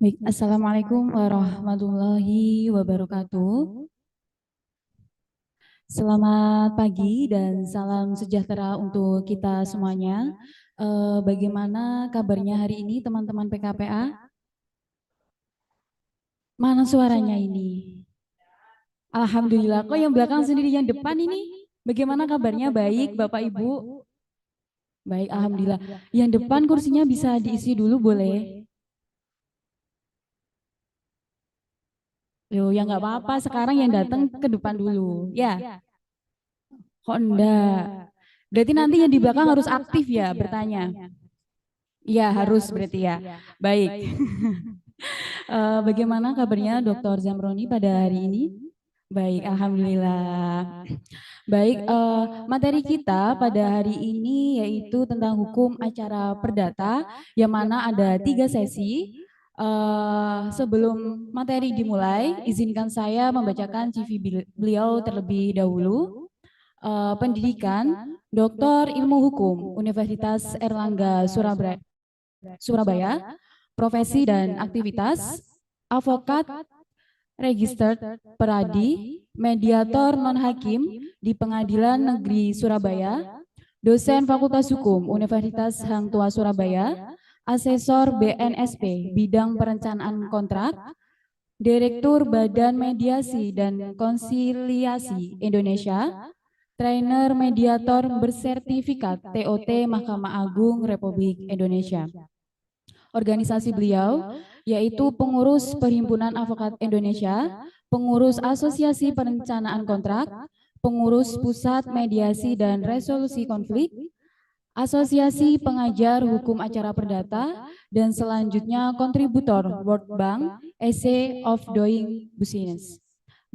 Baik, Assalamualaikum warahmatullahi wabarakatuh. Selamat pagi dan salam sejahtera untuk kita semuanya. Bagaimana kabarnya hari ini teman-teman PKPA? Mana suaranya ini? Alhamdulillah, kok yang belakang sendiri yang depan ini? Bagaimana kabarnya? Baik, Bapak Ibu? Baik, Alhamdulillah. Yang depan kursinya bisa diisi dulu boleh? Yo, ya nggak apa-apa, sekarang yang datang ke depan dulu. Ya, kok enggak? Berarti nanti yang di belakang harus aktif ya bertanya. Iya harus berarti ya. Baik. Bagaimana kabarnya Dr. Zamroni pada hari ini? Baik, alhamdulillah. Baik, materi kita pada hari ini yaitu tentang hukum acara perdata, yang mana ada 3 sesi. Sebelum materi dimulai, izinkan saya membacakan CV beliau terlebih dahulu. Pendidikan, Doktor Ilmu Hukum, Universitas Erlangga Surabaya, profesi dan aktivitas, avokat, registered, peradi, mediator non-hakim di Pengadilan Negeri Surabaya, dosen Fakultas Hukum Universitas Hang Tuah Surabaya, asesor BNSP bidang perencanaan kontrak, Direktur Badan Mediasi dan Konsiliasi Indonesia, trainer mediator bersertifikat TOT Mahkamah Agung Republik Indonesia. Organisasi beliau yaitu pengurus Perhimpunan Advokat Indonesia, pengurus Asosiasi Perencanaan Kontrak, pengurus Pusat Mediasi dan Resolusi Konflik, Asosiasi Pengajar Hukum Acara Perdata, dan selanjutnya kontributor World Bank Essay of Doing Business.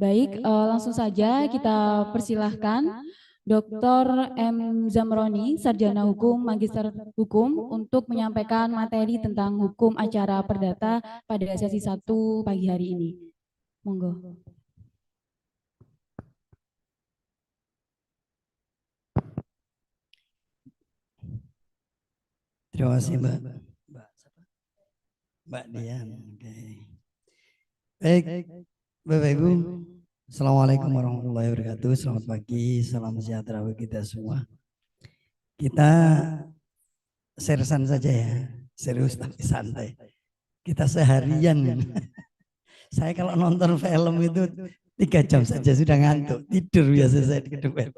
Baik, langsung saja kita persilahkan Dr. M. Zamroni, Sarjana Hukum, Magister Hukum, untuk menyampaikan materi tentang hukum acara perdata pada sesi 1 pagi hari ini. Monggo. Terima kasih Mbak. Mbak Dian. Oke. Baik, Bapak Ibu. Assalamualaikum warahmatullahi wabarakatuh. Selamat pagi, salam sejahtera bagi kita semua. Kita seriusan saja ya, serius tapi santai. Kita seharian. Saya kalau nonton film itu 3 jam saja sudah ngantuk, tidur biasa saya di gedung film.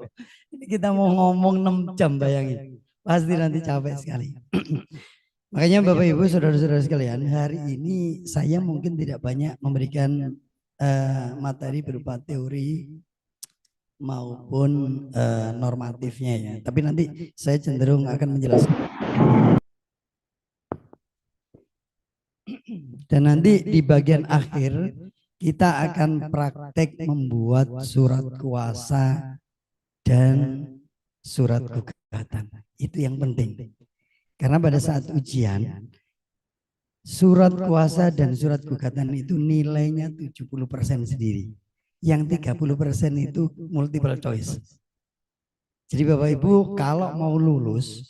Ini kita mau ngomong 6 jam bayangin, pasti nanti capek sekali. Makanya Bapak Ibu saudara-saudara sekalian, hari ini saya mungkin tidak banyak memberikan materi berupa teori maupun normatifnya ya. Tapi nanti saya cenderung akan menjelaskan. Dan nanti di bagian akhir kita akan praktek membuat surat kuasa dan surat gugatan. Itu yang penting. Karena pada saat ujian, surat kuasa dan surat gugatan itu nilainya 70% sendiri. Yang 30% itu multiple choice. Jadi Bapak Ibu kalau mau lulus,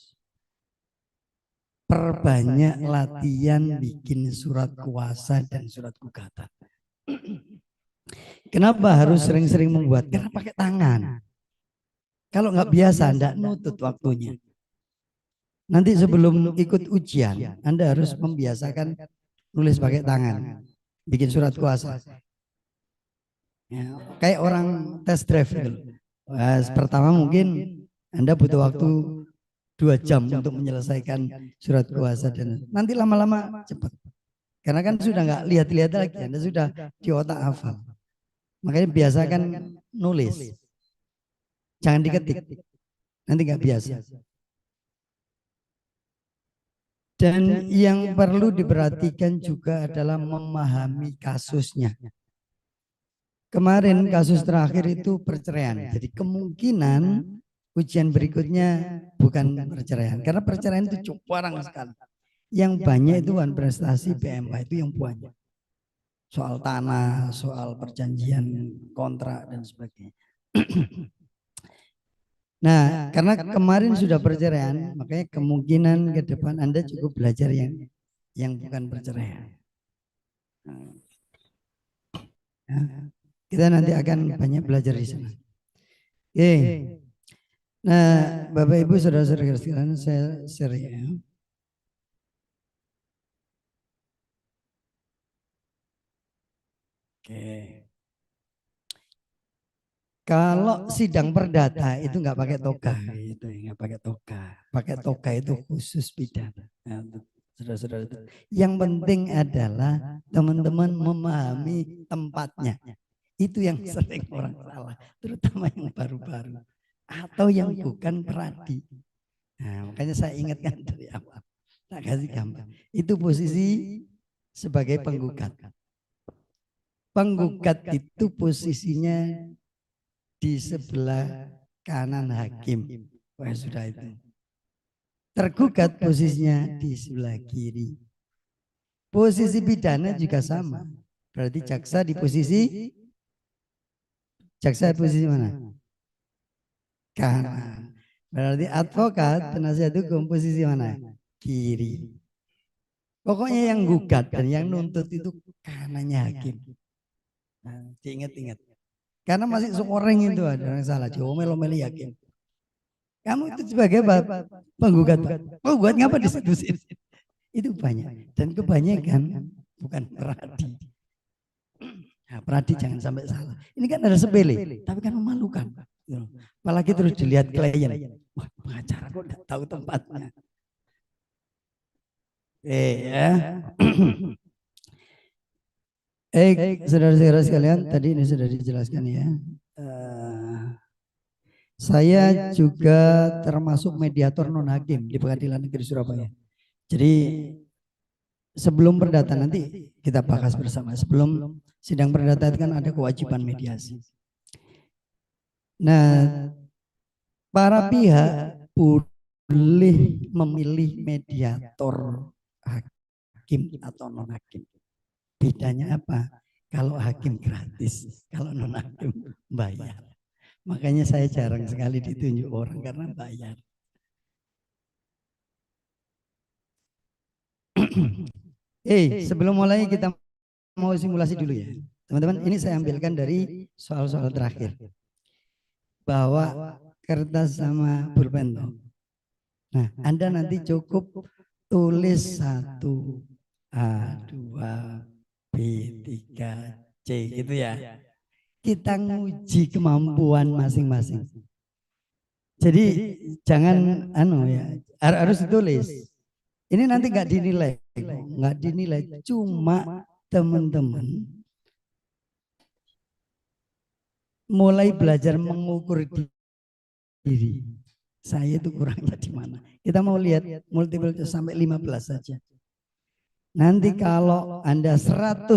perbanyak latihan bikin surat kuasa dan surat gugatan. Kenapa harus sering-sering membuat? Karena pakai tangan. Kalau nggak biasa, enggak nutut waktunya. Nanti sebelum ikut ujian, Anda harus membiasakan nulis pakai tangan, bikin surat kuasa. Ya, kayak orang tes drive gitu. Pertama mungkin Anda butuh waktu 2 jam untuk menyelesaikan surat kuasa dan nanti lama-lama cepat. Karena kan sudah nggak lihat-lihat lagi, Anda sudah di otak hafal. Makanya biasakan nulis, jangan diketik, nanti nggak biasa. Dan yang perlu diperhatikan juga adalah memahami kasusnya. Kemarin kasus terakhir itu perceraian. Jadi kemungkinan ujian berikutnya bukan perceraian. Karena perceraian itu cukup jarang sekali. Yang banyak itu kan prestasi PMK itu yang banyak. Soal tanah, soal perjanjian kontrak dan sebagainya. Nah, karena kemarin sudah perceraian, makanya kemungkinan ke depan Anda cukup belajar yang bukan perceraian. Ya, kita nanti akan banyak belajar di sana. Oke. Nah, Bapak Ibu saudara-saudara sekalian, saya share ya. Oke. Kalau sidang perdata itu nggak pakai toga, itu nggak pakai toga. Pakai toga itu khusus pidana. Nah, saudara-saudara, yang penting adalah teman-teman memahami tempatnya. Itu yang sering orang salah, terutama yang baru-baru atau yang bukan peradi. Nah, makanya saya ingatkan dari awal. Tak kasih gambar. Itu posisi sebagai penggugat. Penggugat itu posisinya di sebelah kanan hakim. Wah, sudah itu. Tergugat posisinya di sebelah kiri. Posisi pidana juga sama. Berarti jaksa di posisi mana? Kanan. Berarti advokat penasihat hukum posisi mana? Kiri. Pokoknya yang gugat dan yang nuntut itu kanannya hakim. Nah, diingat-ingat. Karena masih seorang itu ada yang salah. Diomel-omeli hakim. Kamu itu sebagai penggugat. Penggugat ngapa disetusin? Itu banyak. Dan kebanyakan bukan peradi. Nah, peradi jangan sampai salah. Ini kan ada sepele, tapi kan memalukan. Apalagi terus dilihat klien. Wah, pengacara kok tidak tahu tempatnya. Ya. Saudara-saudara sekalian, tadi ini sudah dijelaskan ya. Saya juga termasuk mediator non hakim di Pengadilan Negeri Surabaya. Jadi sebelum perdata nanti kita bahas bersama. Sebelum sidang perdata itu kan ada kewajiban mediasi. Nah, para pihak boleh memilih mediator hakim atau non hakim. Bedanya apa? Kalau hakim gratis, kalau non hakim bayar. Makanya saya jarang sekali ditunjuk orang karena bayar. Sebelum mulai kita mau simulasi dulu ya. Teman-teman, ini saya ambilkan dari soal-soal terakhir. Bawa kertas sama pulpen. Nah, Anda nanti cukup tulis 1A, 2, B, 3, C gitu ya. Kita nguji kemampuan masing-masing. Jadi jangan harus ditulis. Ini nanti nggak dinilai, cuma teman-teman mulai belajar mengukur diri. Saya itu kurangnya di mana? Kita mau lihat multiple sampai 15 saja. Nanti kalau Anda 100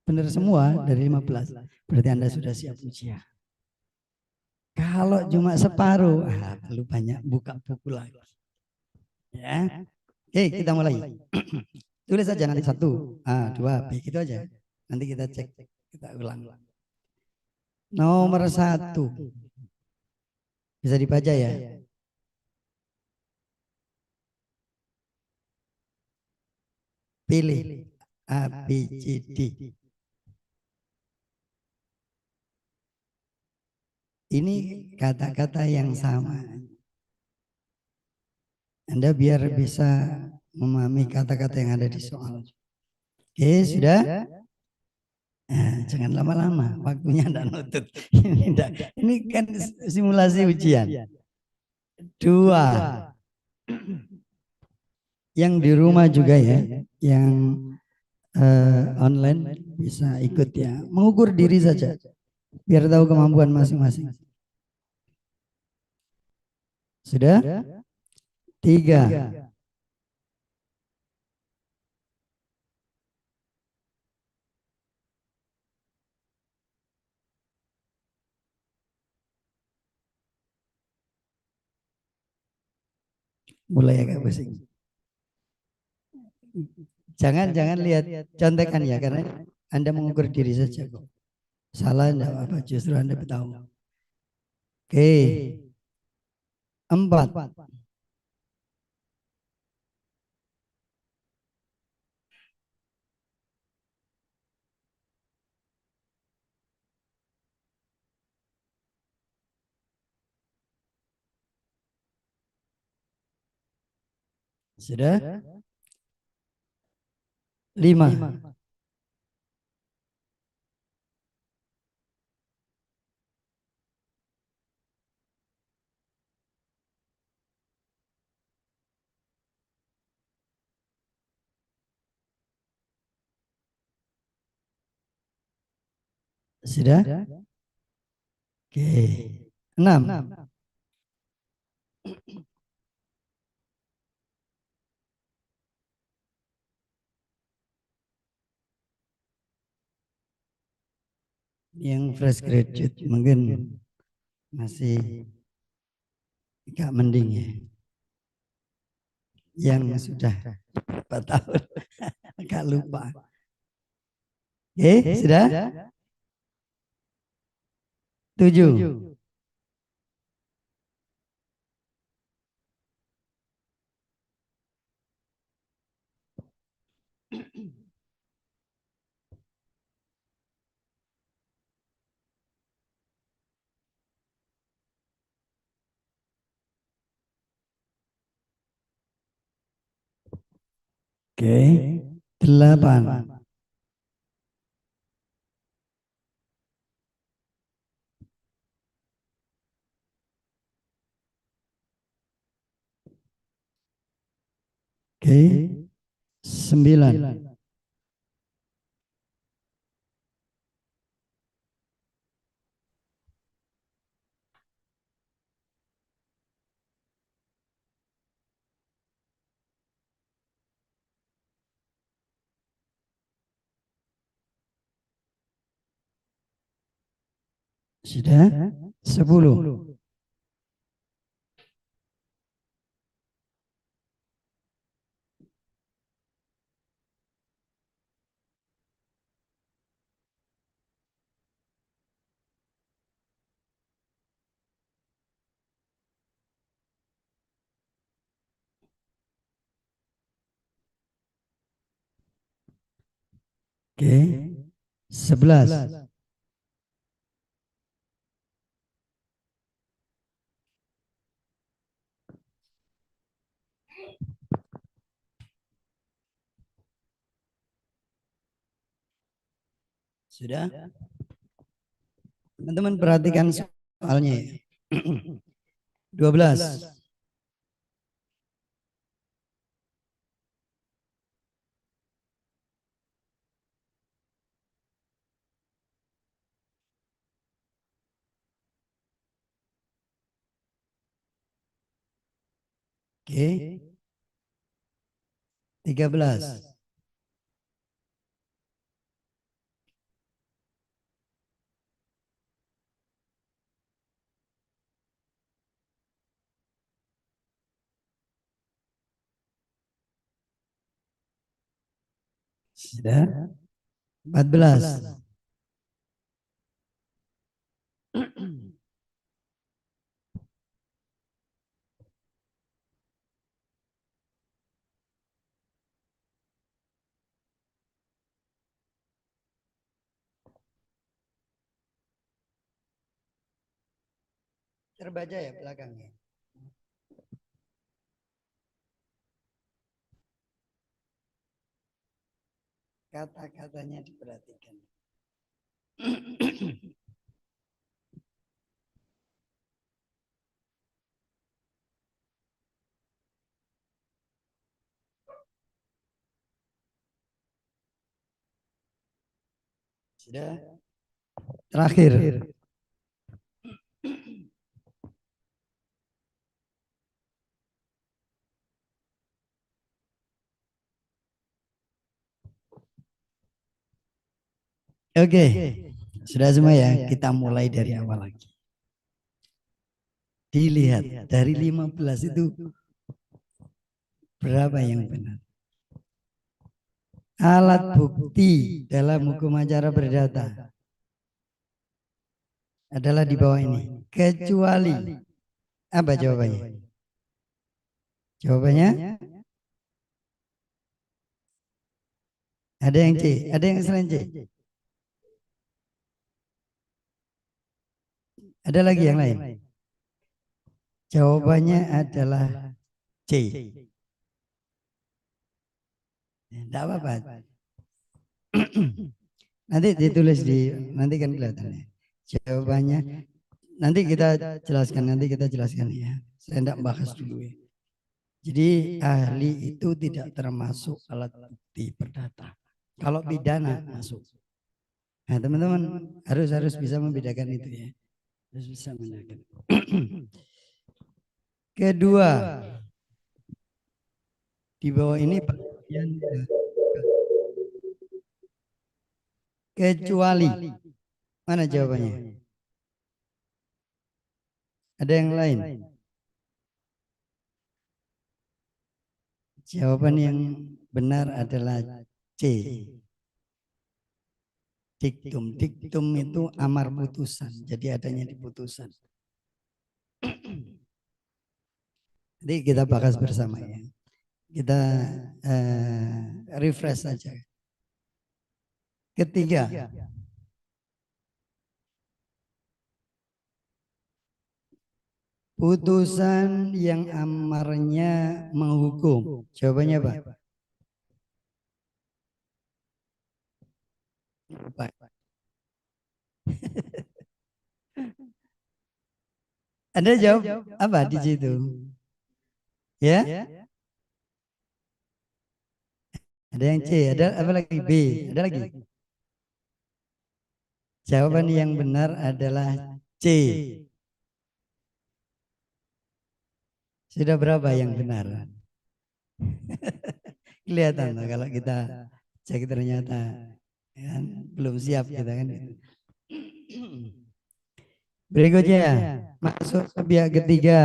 benar semua dari 15, berarti Anda sudah siap ujian. Kalau cuma separuh, perlu banyak buka buku lagi. Ya. Kita mulai. Tulis saja nanti 1, A, 2, B, gitu aja. Nanti kita cek, kita ulang. Nomor 1. Bisa dibaca ya. Pilih A, B, C, D. Ini kata-kata yang sama. Anda biar bisa memahami kata-kata yang ada di soal. Sudah? Nah, jangan lama-lama, waktunya tidak nutut. Ini kan simulasi ujian. 2. Yang di rumah juga ya, yang online bisa ikut ya. Mengukur diri saja, biar tahu kemampuan masing-masing. Sudah? 3. Mulai agak pusing. Jangan lihat contekan ya, karena Anda mengukur diri saja kok. Salah enggak apa, justru Anda tahu. 4. Sudah? 5. Sudah? Oke. 6. Yang fresh graduate mungkin masih agak mending ya. Yang sudah berapa tahun agak lupa. Oke, sudah? 7. Oke, 8. Oke, 9. Sudah? 10. Oke, 11. Sudah? Teman-teman perhatikan soalnya ya. 12. Oke, 13. Sudah? 14. Terbaca ya belakangnya. Kata-katanya diperhatikan. Sudah? Terakhir. Oke, sudah semua ya. Kita mulai dari awal lagi. Dilihat dari 15 itu berapa yang benar? Alat bukti dalam hukum acara perdata adalah di bawah ini. Kecuali apa jawabannya? Jawabannya ada yang C, ada yang selain C. Ada lagi yang lain. Jawabannya adalah C. Tidak apa-apa. Nanti ditulis nanti kan kelihatan ya. Jawabannya nanti kita jelaskan ya. Saya tidak bahas dulu ya. Jadi ahli itu tidak termasuk alat bukti perdata. Kalau pidana masuk. Nah teman-teman harus bisa membedakan itu ya. Harus bisa membedakan. Kedua, di bawah ini bagian kecuali. Mana jawabannya? Ada yang lain? Jawaban yang benar adalah C. Diktum. Diktum itu amar putusan. Jadi adanya di putusan. Nanti kita bahas bersama ya. Kita refresh saja. Ketiga, putusan yang amarnya menghukum. Jawabannya apa? Anda jawab apa di situ? Ya? Ada yang C, ada apa lagi? B, ada lagi? Jawaban yang benar adalah C. Sudah berapa yang benar? Kelihatan loh kalau kita cek ternyata kan, belum siap kita kan. Berikutnya masuk ke pihak ketiga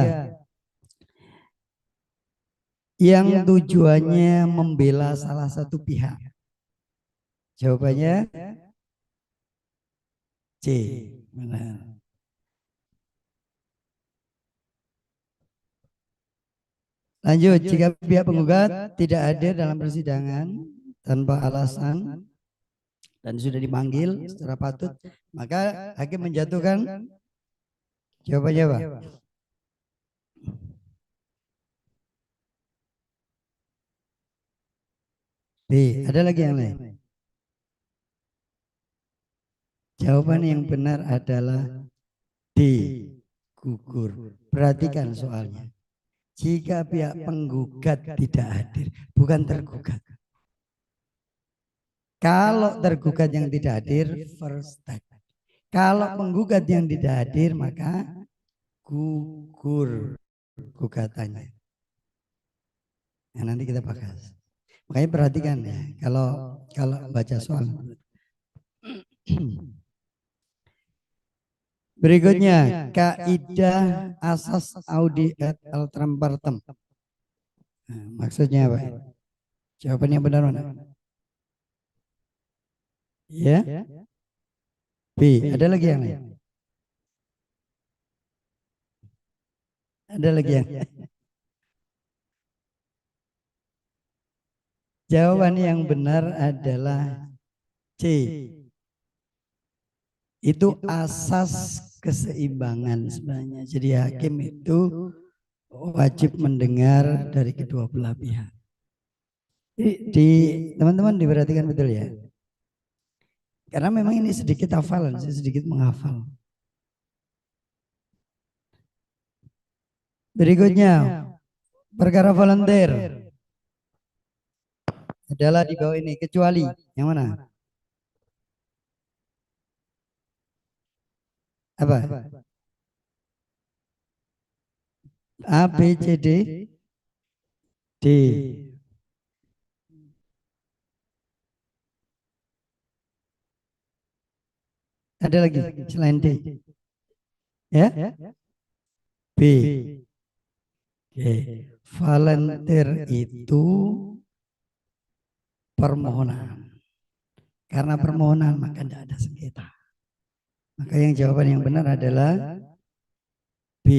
yang tujuannya membela salah satu pihak. Jawabannya C. Benar. Lanjut, jika pihak penggugat tidak hadir dalam persidangan tanpa alasan dan sudah dipanggil secara patut, maka hakim menjatuhkan. Jawabannya apa? B. Ada lagi yang lain? Jawaban yang benar adalah D. Gugur. Perhatikan soalnya. Jika pihak penggugat tidak hadir, bukan tergugat. Kalau tergugat yang tidak hadir, first step. Kalau penggugat yang tidak hadir, maka gugur gugatannya. Nah, nanti kita bahas. Makanya perhatikan ya, kalau baca soal. Berikutnya, kaidah asas audi et altram partem. Nah, maksudnya apa? Jawaban yang benar mana? Ya. B. Ada lagi yang lain? Ada lagi yang lain? Jawaban yang benar adalah C. Itu asas keseimbangan sebenarnya. Jadi hakim itu wajib mendengar dari kedua belah pihak. Di teman-teman diperhatikan betul ya. Karena memang ini sedikit hafalan, saya sedikit menghafal. Berikutnya, perkara volunteer adalah di bawah ini, kecuali yang mana? Apa? A, B, C, D, D. Ada lagi selain D? Ya? B. Oke. Volunteer itu permohonan. Karena permohonan maka tidak ada sengketa. Maka yang jawaban yang benar adalah B.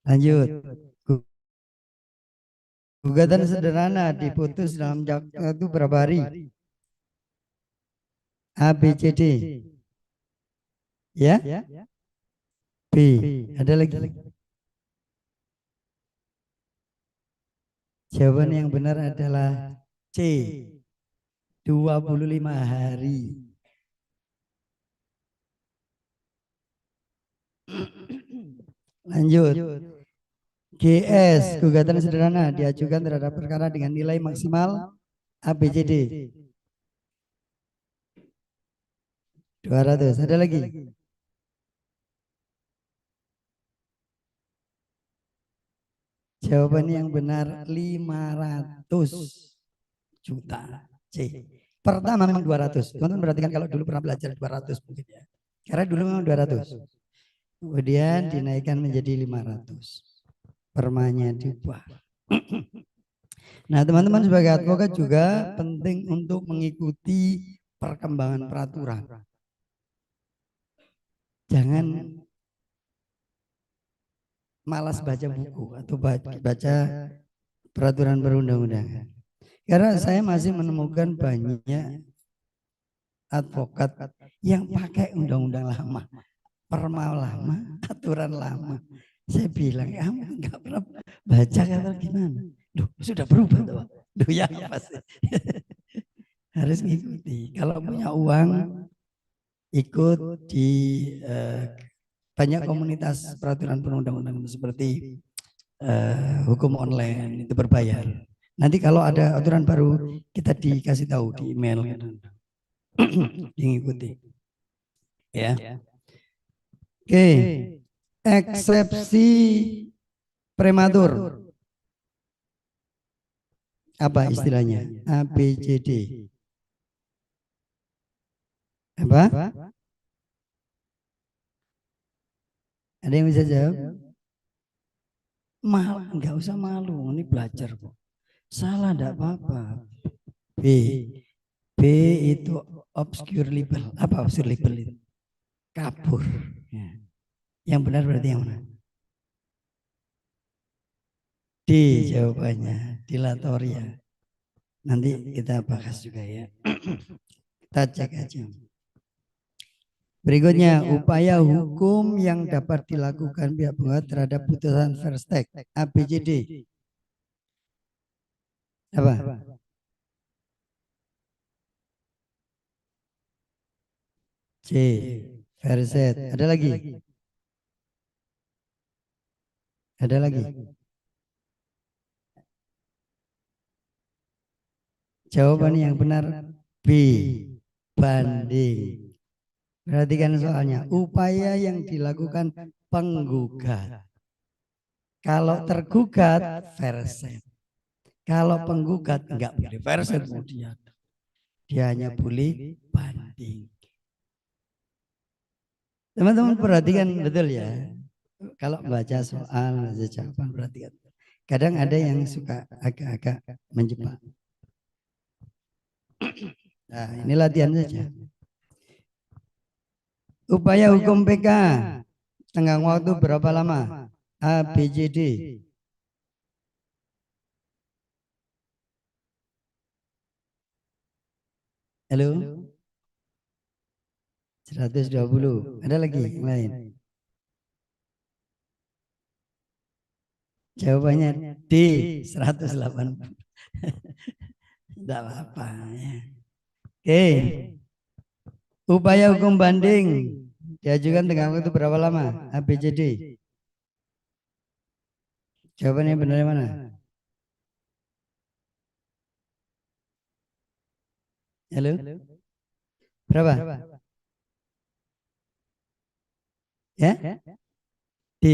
Lanjut. Gugatan sederhana diputus dalam waktu berapa hari? A, B, C, D. Ya? B. Ada lagi? Jawaban yang benar adalah C. 25 hari. Lanjut. GS, gugatan sederhana diajukan terhadap perkara dengan nilai maksimal ABCD. 200. Ada lagi? Jawaban yang benar 500 juta. C. Pertama memang 200. Teman-teman perhatikan kalau dulu pernah belajar 200 mungkin ya. Karena dulu memang 200. Kemudian dinaikkan menjadi 500. Permanya diubah. Nah, teman-teman sebagai advokat juga penting untuk mengikuti perkembangan peraturan. Jangan malas baca buku atau baca peraturan perundang-undangan. Karena saya masih menemukan banyak advokat yang pakai undang-undang lama, perma lama, aturan lama. Saya bilang, kamu nggak pernah baca atau gimana? Duh, sudah berubah tuh. Duh ya pasti. Harus ngikuti. Kalau punya uang, ikut di banyak komunitas peraturan perundang-undangan seperti hukum online itu berbayar. Nanti kalau ada aturan baru kita dikasih tahu di email, diikuti. Ya. Oke. Eksepsi prematur. Apa istilahnya? ABCD. Apa? Ada yang bisa jawab? Enggak usah malu, ini belajar kok. Salah enggak apa-apa. B. B itu obscure libel. Apa obscure libel itu? Kabur. Ya. Yang benar berarti yang mana? D jawabannya, dilatoria. Nanti kita bahas juga ya. Kita cek aja. Berikutnya, upaya hukum yang dapat dilakukan pihak penggugat terhadap putusan Verstek ABCD. Apa? C. Verset. Ada lagi? Ada lagi? Jawaban yang benar B. Banding. Perhatikan soalnya. Upaya yang dilakukan penggugat. Kalau tergugat, verset. Kalau penggugat enggak boleh verset kemudian. Dia hanya boleh banding. Teman-teman perhatikan betul ya. Kalau baca soal, baca jawaban perhatikan. Kadang ada yang suka agak-agak menjebak. Nah, ini latihan saja. Upaya hukum PK tenggang waktu berapa lama? A, B, C, D. Halo? 120. Ada lagi yang lain? Jawabannya D, 180. Tidak apa-apa ya. Oke. Upaya hukum banding diajukan tenggang waktu berapa lama? A, B, C, D. Jawabannya benar mana? Halo? Berapa? Ya? D.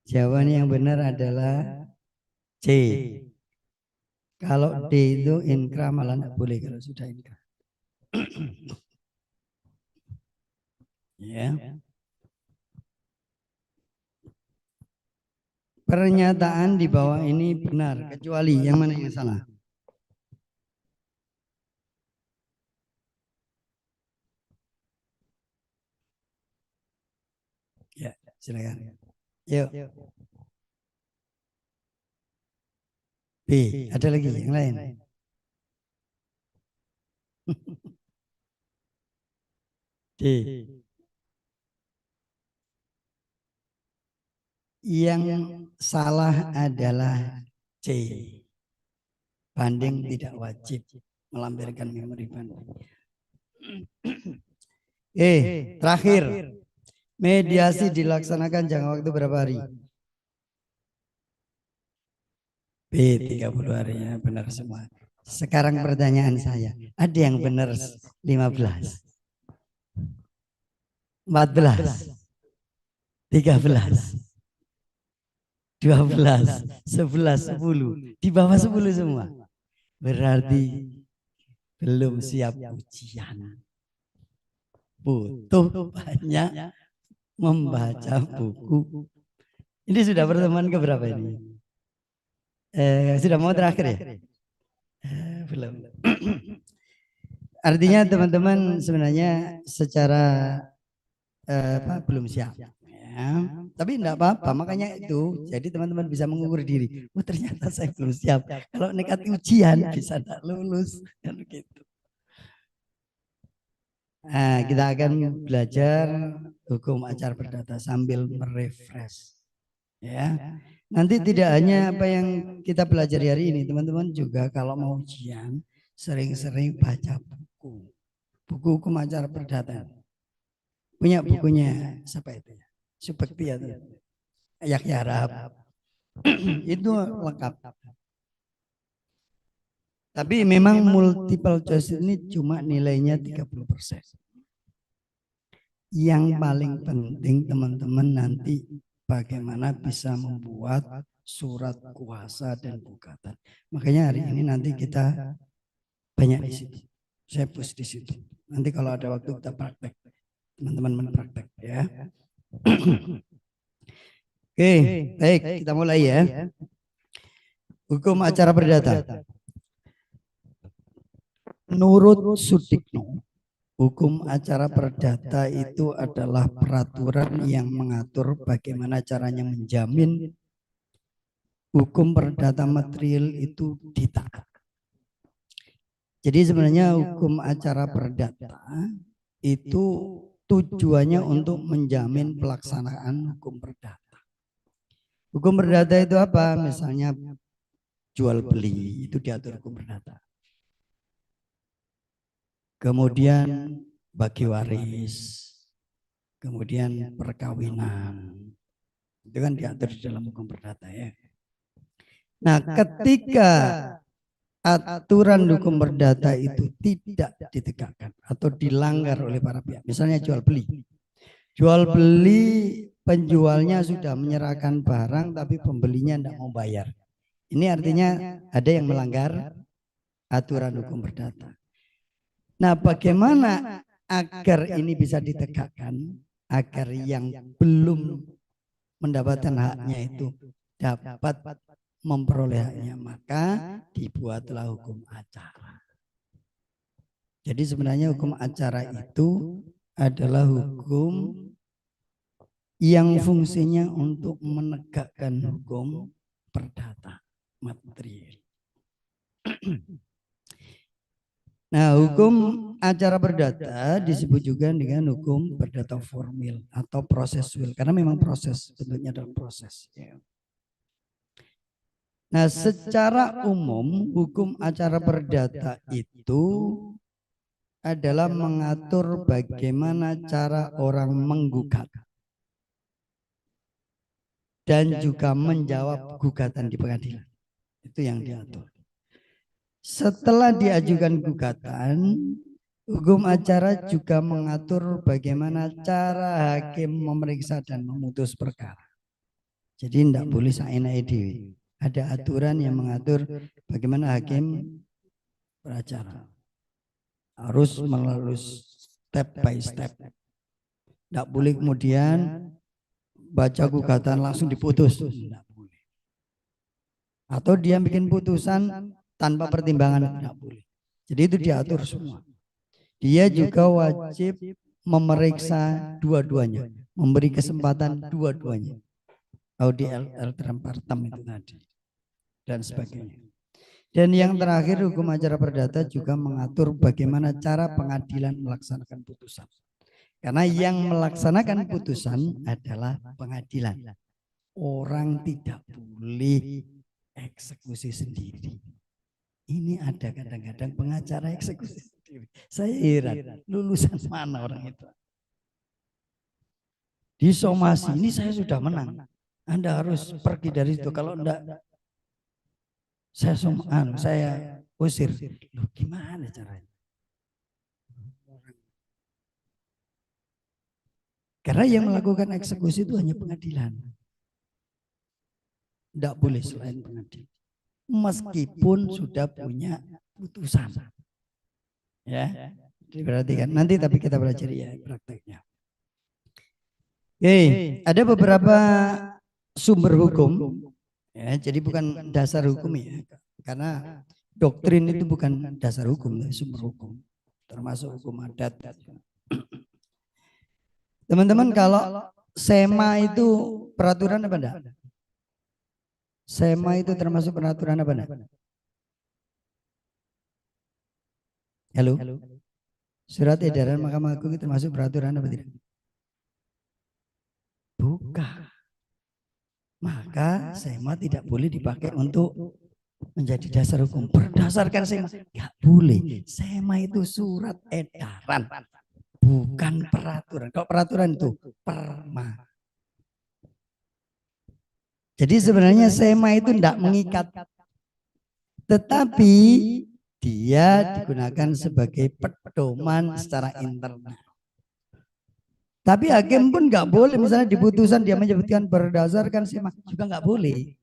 Jawaban yang benar adalah C. Kalau D itu inkra malah tidak boleh kalau sudah inkra. Ya. Pernyataan di bawah ini benar kecuali yang mana yang salah? Ya, silakan. Yuk. B, ada lagi yang lain? D. Yang salah adalah C. Banding tidak wajib melampirkan memori banding. Terakhir, mediasi dilaksanakan jangka waktu berapa hari? B, 30 hari, ya benar semua. Sekarang pertanyaan saya, ada yang benar 15, 14, 13, 12, 11, 10, di bawah 10 semua. Berarti belum siap ujian. Butuh banyak membaca buku. Ini sudah pertemuan keberapa ini? Sudah mau terakhir ya? Belum. Artinya teman-teman sebenarnya secara belum siap. Ya. Tapi enggak apa-apa, makanya itu. Jadi teman-teman bisa mengukur diri. Oh ternyata saya belum siap. Kalau nekat ujian bisa tidak lulus. Kan begitu. Nah, kita akan belajar hukum acara perdata sambil merefresh. Ya. Nanti tidak hanya apa yang kita pelajari hari ini, teman-teman juga kalau mau ujian sering-sering baca buku. Buku hukum acara perdata. Punya bukunya siapa itu? Subekti atau Yahya Arab. Itu lengkap. Tapi memang multiple choice ini cuma nilainya 30%. Yang paling penting teman-teman nanti bagaimana bisa membuat surat kuasa dan gugatan. Makanya hari ini nanti kita banyak di situ. Saya push di situ. Nanti kalau ada waktu kita praktek. Teman-teman praktek ya. Oke, baik kita mulai ya. Hukum acara perdata. Menurut Sudikno, hukum acara perdata itu adalah peraturan yang mengatur bagaimana caranya menjamin hukum perdata material itu ditaat. Jadi sebenarnya hukum acara perdata itu tujuannya untuk menjamin pelaksanaan hukum perdata. Hukum perdata itu apa? Misalnya jual beli itu diatur hukum perdata. Kemudian bagi waris, kemudian perkawinan, itu kan diatur di dalam hukum perdata ya. Nah, ketika aturan hukum perdata itu tidak ditegakkan atau dilanggar oleh para pihak, misalnya jual beli. Jual beli penjualnya sudah menyerahkan barang tapi pembelinya tidak mau bayar. Ini artinya ada yang melanggar aturan hukum perdata. Nah, bagaimana agar ini bisa ditegakkan, agar yang belum mendapatkan haknya itu dapat memperoleh haknya, maka dibuatlah hukum acara. Jadi sebenarnya hukum acara itu adalah hukum yang fungsinya untuk menegakkan hukum perdata material. Nah, hukum acara perdata disebut juga dengan hukum perdata formil atau prosesual, karena memang proses, bentuknya dalam proses. Nah, secara umum hukum acara perdata itu adalah mengatur bagaimana cara orang menggugat dan juga menjawab gugatan di pengadilan. Itu yang diatur. Setelah diajukan gugatan, hukum acara juga mengatur bagaimana cara hakim memeriksa dan memutus perkara. Jadi tidak boleh saenake dhewe. Ada aturan yang mengatur bagaimana hakim beracara. Harus melalui step by step. Tidak boleh kemudian baca gugatan langsung diputus. Tidak boleh. Atau dia bikin putusan tanpa pertimbangan, tidak boleh. Jadi itu diatur semua. Dia juga wajib memeriksa dua-duanya, memberi kesempatan dua-duanya. Audiel partem itu tadi dan sebagainya. Dan yang terakhir hukum acara perdata juga mengatur bagaimana cara pengadilan melaksanakan putusan. Karena yang melaksanakan putusan adalah pengadilan. orang tidak boleh eksekusi sendiri. Ini ada kadang-kadang pengacara eksekusi sendiri. Saya heran, lulusan mana orang itu? Di somasi ini saya sudah menang. Anda harus pergi dari situ. Kalau enggak, saya usir. Loh, gimana caranya? Karena yang melakukan eksekusi itu hanya pengadilan. Tidak boleh selain pengadilan. Meskipun sudah punya putusan. Ya, diperhatikan. Nanti tapi kita belajar ya prakteknya. Oke, ada beberapa sumber hukum. Ya, jadi bukan dasar hukum ya. Karena doktrin itu bukan dasar hukum, sumber hukum. Termasuk hukum adat. Teman-teman kalau SEMA itu peraturan apa enggak? SEMA itu termasuk peraturan apa enggak? Halo? Surat edaran Mahkamah Agung itu termasuk peraturan apa tidak? Bukan. Maka SEMA tidak boleh dipakai untuk menjadi dasar hukum. Berdasarkan SEMA, nggak boleh. SEMA itu surat edaran, bukan peraturan. Kalau peraturan itu perma. Jadi sebenarnya SEMA itu tidak mengikat, tetapi dia digunakan sebagai pedoman secara internal. Tapi hakim pun nggak boleh, misalnya di putusan dia menyebutkan berdasarkan SEMA juga nggak boleh.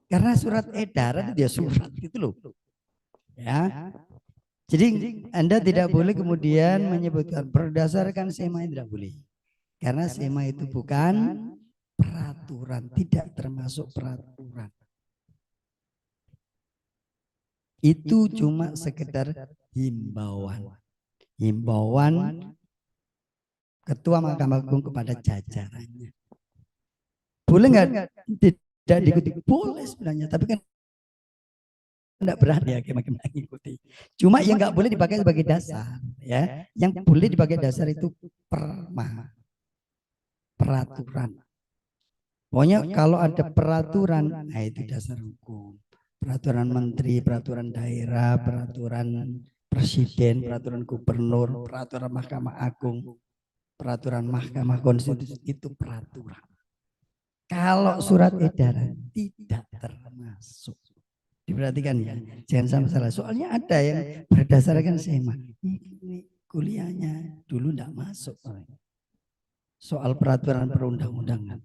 Karena surat edaran itu dia surat gitu loh. Ya. Jadi Anda tidak boleh kemudian menyebutkan berdasarkan SEMA, tidak boleh. Karena SEMA itu bukan peraturan, tidak termasuk peraturan. Itu cuma sekedar himbauan. Himbauan Ketua Mahkamah Agung kepada jajarannya. Boleh nggak tidak diikuti? Boleh sebenarnya, tapi kan tidak berani hakim-hakim mengikuti. Cuma yang nggak boleh dipakai sebagai dasar, ya. Yang boleh dipakai dasar itu peraturan. Pokoknya kalau ada peraturan, nah itu dasar hukum. Peraturan menteri, peraturan daerah, peraturan presiden, peraturan gubernur, peraturan Mahkamah Agung, peraturan Mahkamah Konstitusi, itu peraturan. Kalau surat edaran tidak termasuk. Diperhatikan ya, jangan sampai salah. Soalnya ada yang berdasarkan SEMA. Ini kuliahnya dulu tidak masuk. Soal peraturan perundang-undangan.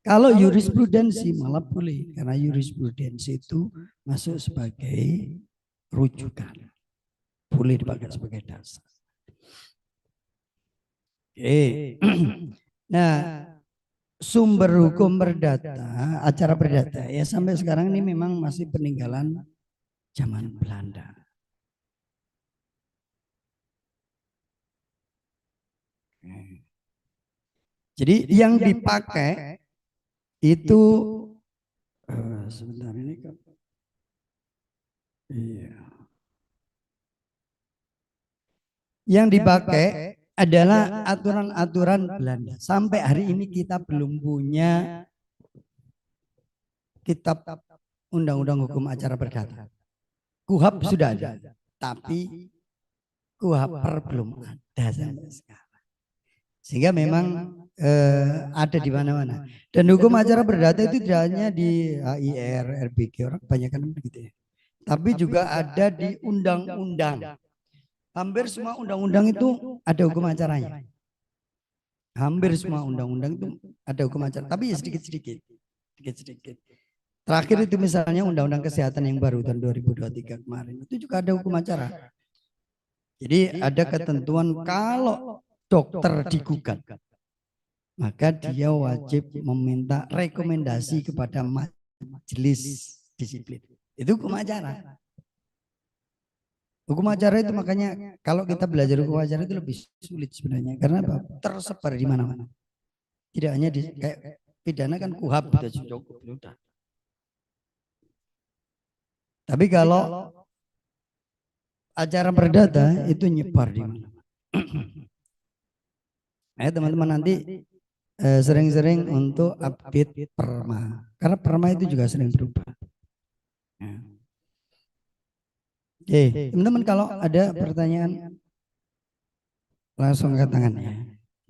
Kalau jurisprudensi malah boleh, karena jurisprudensi itu masuk sebagai rujukan. Boleh dipakai sebagai dasar. Oke. Nah, sumber hukum perdata, acara perdata ya sampai sekarang ini memang masih peninggalan zaman Belanda. Jadi yang dipakai itu sebentar ini kan. Iya. Yang dipakai adalah aturan-aturan Belanda. Sampai hari ini kita belum punya kitab undang-undang hukum acara perdata. KUHAP sudah ada, tapi KUHAP belum ada sampai sekarang. Sehingga memang ada di mana-mana. Dan hukum acara perdata itu tidak hanya di HIR, RBG, orang kebanyakan begitu ya. Tapi juga ada di undang-undang. Hampir semua undang-undang itu ada hukum acaranya. Hampir semua undang-undang itu ada hukum acara, tapi ya sedikit-sedikit. Sedikit-sedikit. Terakhir itu misalnya undang-undang kesehatan yang baru tahun 2023 kemarin, itu juga ada hukum acara. Jadi ada ketentuan kalau dokter digugat, maka dia wajib meminta rekomendasi kepada majelis disiplin. Itu hukum acara. Hukum acara itu makanya kalau kita belajar hukum acara itu lebih sulit sebenarnya, karena apa? Tersebar di mana-mana. Tidak hanya di kayak pidana kan KUHAP sudah cukup, sudah. Tapi kalau acara perdata itu nyebar di mana-mana. Teman-teman nanti sering-sering untuk update perma, karena perma itu juga sering berubah. Ya. Oke, teman-teman kalau ada pertanyaan langsung angkat tangan ya.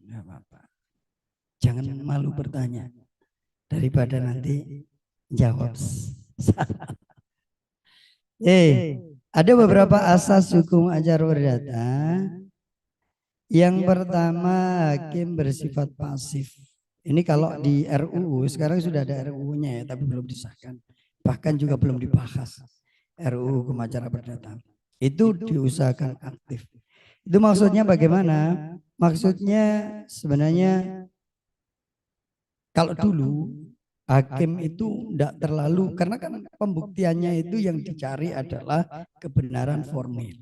Nggak apa-apa. Jangan malu bertanya daripada nanti jawab salah. Ada beberapa asas hukum acara perdata. Yang pertama, hakim bersifat pasif. Ini kalau di RUU, sekarang sudah ada RUU-nya ya, tapi belum disahkan. Bahkan juga belum dibahas RUU hukum acara perdata. Itu diusahakan aktif. Itu maksudnya bagaimana? Maksudnya sebenarnya kalau dulu hakim itu tidak terlalu, karena kan pembuktiannya itu yang dicari adalah kebenaran formil.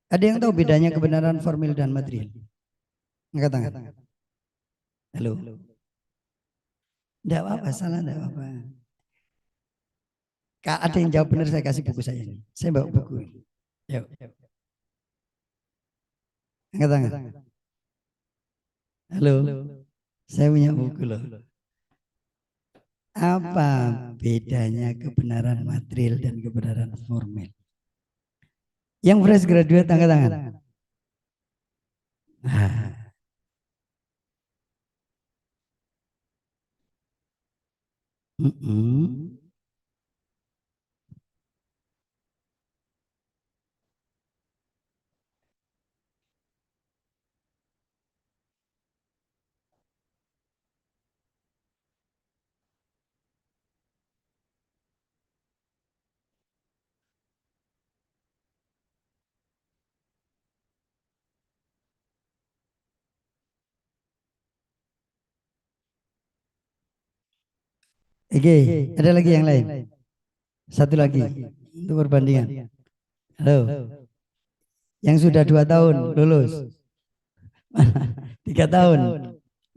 Ada yang tahu bedanya kebenaran formil dan material? Angkat tangan. Halo. Tidak apa-apa, salah tidak apa-apa. Kak, ada yang jawab benar, saya kasih buku saya ini. Saya bawa buku. Yuk. Angkat tangan. Halo. Saya punya buku loh. Apa bedanya kebenaran material dan kebenaran formil? Yang fresh graduate angkat tangan. Oke, ada lagi yang lain? Satu lagi untuk perbandingan. Halo. Yang sudah 2 tahun lulus. 3 tahun.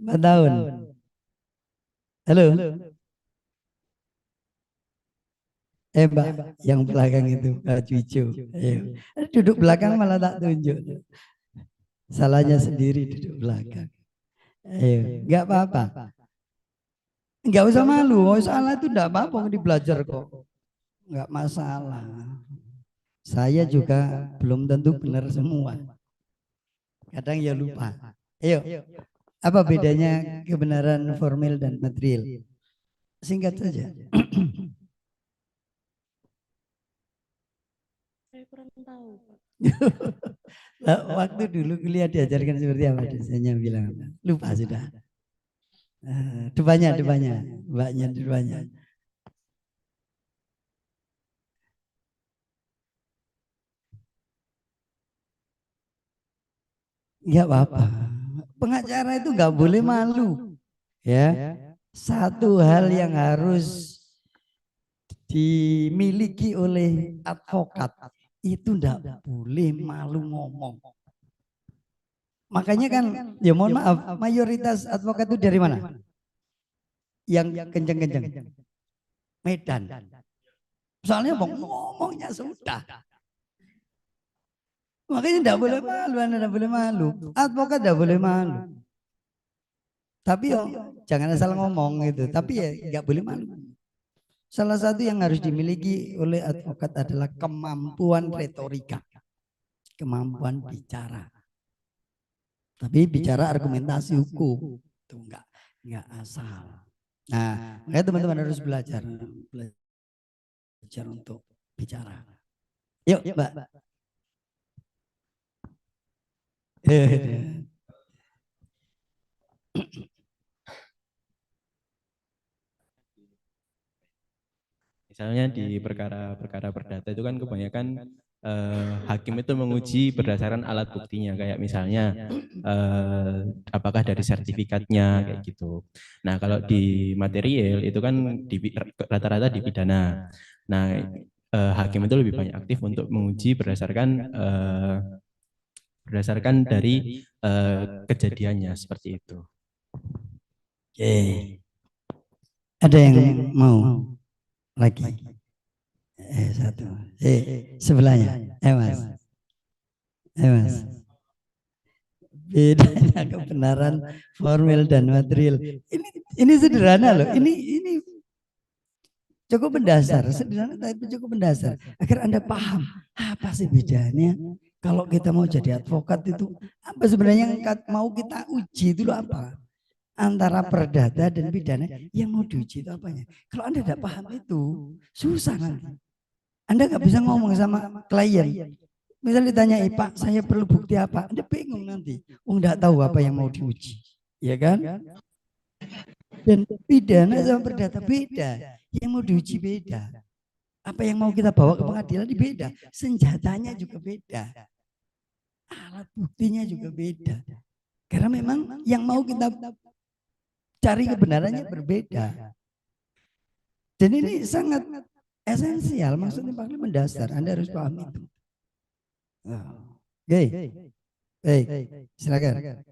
4 tahun. Halo. Mbak, yang belakang itu baju hijau. Ayo. Duduk belakang malah tak tunjuk. Salahnya sendiri duduk belakang. Ayo, nggak apa-apa. Nggak usah malu. Oh, salah itu enggak apa-apa di belajar kok. Nggak masalah. Saya juga belum tentu benar semua. Kadang ya lupa. Ayo, apa bedanya kebenaran formil dan material? Singkat saja. Saya kurang tahu, Pak. Waktu dulu kuliah diajarkan seperti apa? Dosennya bilang apa? Lupa sudah. Depannya, mbaknya depannya. Enggak apa-apa. Pengacara itu enggak boleh malu. Ya. Satu hal yang harus dimiliki oleh advokat itu enggak boleh malu ngomong. Makanya kan, ya mohon maaf, mayoritas advokat itu dari mana? Yang kenceng-kenceng. Medan. Soalnya ngomongnya sudah. Makanya tidak boleh malu, Anda tidak boleh malu. Advokat tidak boleh malu. Tapi jangan asal ngomong gitu. Tapi ya nggak boleh malu. Salah satu yang harus dimiliki oleh advokat adalah kemampuan retorika, kemampuan bicara. Tapi bicara argumentasi hukum itu nggak asal. Nah, makanya teman-teman harus belajar untuk bicara. Yuk, Mbak. Misalnya di perkara-perkara perdata itu kan kebanyakan hakim itu menguji berdasarkan alat buktinya, kayak misalnya apakah dari sertifikatnya kayak gitu. Nah kalau di material itu kan rata-rata di pidana. Nah hakim itu lebih banyak aktif untuk menguji berdasarkan dari kejadiannya seperti itu. Oke. Ada yang mau lagi? Satu. Sebelahnya. Mas. Bedanya kebenaran formil dan material. Ini sederhana loh. Ini cukup mendasar, sederhana tapi cukup mendasar. Agar Anda paham apa sih bedanya kalau kita mau jadi advokat itu apa sebenarnya yang mau kita uji itu loh apa? Antara perdata dan pidana yang mau diuji itu apanya? Kalau Anda tidak paham itu susah nanti. Anda nggak bisa ngomong sama klien. Misal ditanya, Pak, saya perlu bukti apa? Anda bingung nanti. Nggak tahu apa yang mau diuji, ya kan? Dan pidana sama perdata beda. Yang mau diuji beda. Apa yang mau kita bawa ke pengadilan beda. Senjatanya juga beda. Alat buktinya juga beda. Karena memang yang mau kita cari kebenarannya berbeda. Dan ini sangat esensial, maksudnya paling mendasar. Anda harus paham itu. Oke, baik, silakan.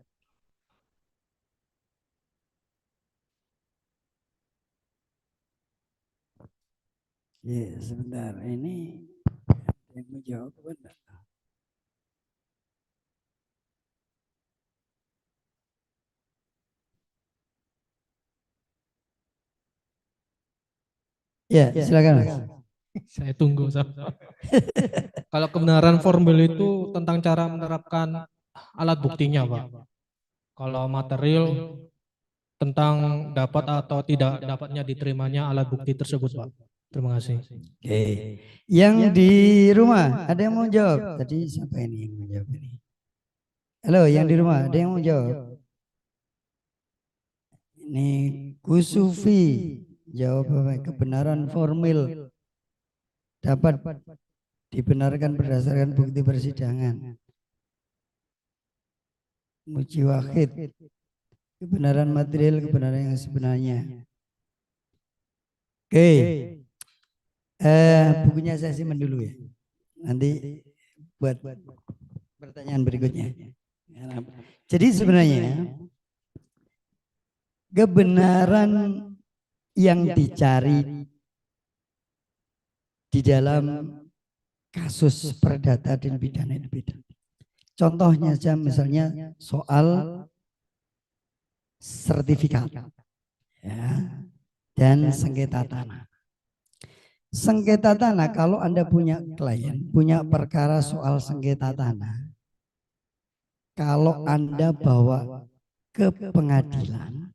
Ya, sebentar. Ini yang menjawab benar. Ya, silakan Mas. Saya tunggu. Kalau kebenaran formil itu tentang cara menerapkan alat buktinya, Pak. Kalau material tentang dapat atau tidak dapatnya diterimanya alat bukti tersebut, Pak. Terima kasih. Oke. Yang di rumah ada yang mau jawab? Tadi siapa ini yang mau jawab ini? Halo, yang di rumah ada yang mau jawab? Ini Kusufi jawab apa? Kebenaran formil dapat dibenarkan berdasarkan bukti persidangan. Muji Wahid, kebenaran material, kebenaran yang sebenarnya. Oke, bukunya saya simpan dulu ya. Nanti buat pertanyaan berikutnya. Jadi sebenarnya kebenaran yang dicari di dalam kasus perdata dan pidana itu beda. Contohnya saja misalnya soal sertifikat ya, dan sengketa tanah. Sengketa tanah, kalau Anda punya klien, punya perkara soal sengketa tanah, kalau Anda bawa ke pengadilan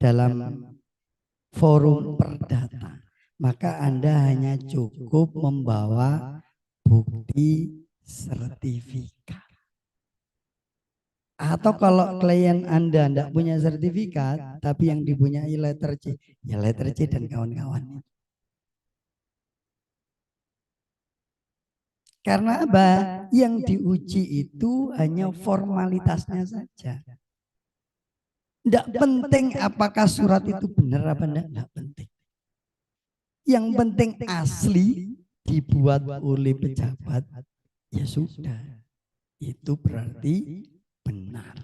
dalam forum perdata, maka Anda hanya cukup membawa bukti sertifikat. Atau kalau klien Anda tidak punya sertifikat, tapi yang dipunyai letter C, ya letter C dan kawan-kawannya. Karena apa? Yang diuji itu hanya formalitasnya saja. Tidak penting apakah surat itu benar apa enggak, tidak penting. Yang penting asli dibuat oleh pejabat, ya sudah. Itu berarti benar.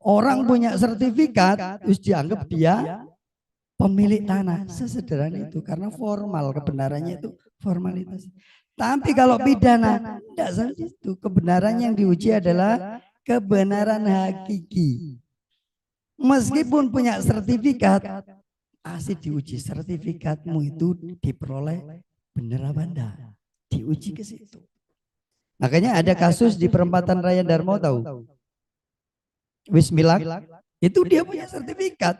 Orang punya sertifikat, terus dianggap dia pemilik tanah. Sesederhana itu, karena formal, kebenarannya itu formalitas. Tapi kalau pidana, tidak seperti itu. Kebenaran yang diuji adalah kebenaran hakiki. Meskipun punya sertifikat, asli diuji sertifikatmu itu diperoleh benar apa enggak. Diuji ke situ. Makanya ada kasus di perempatan Raya Darmo, tahu? Wismilak, itu dia punya sertifikat,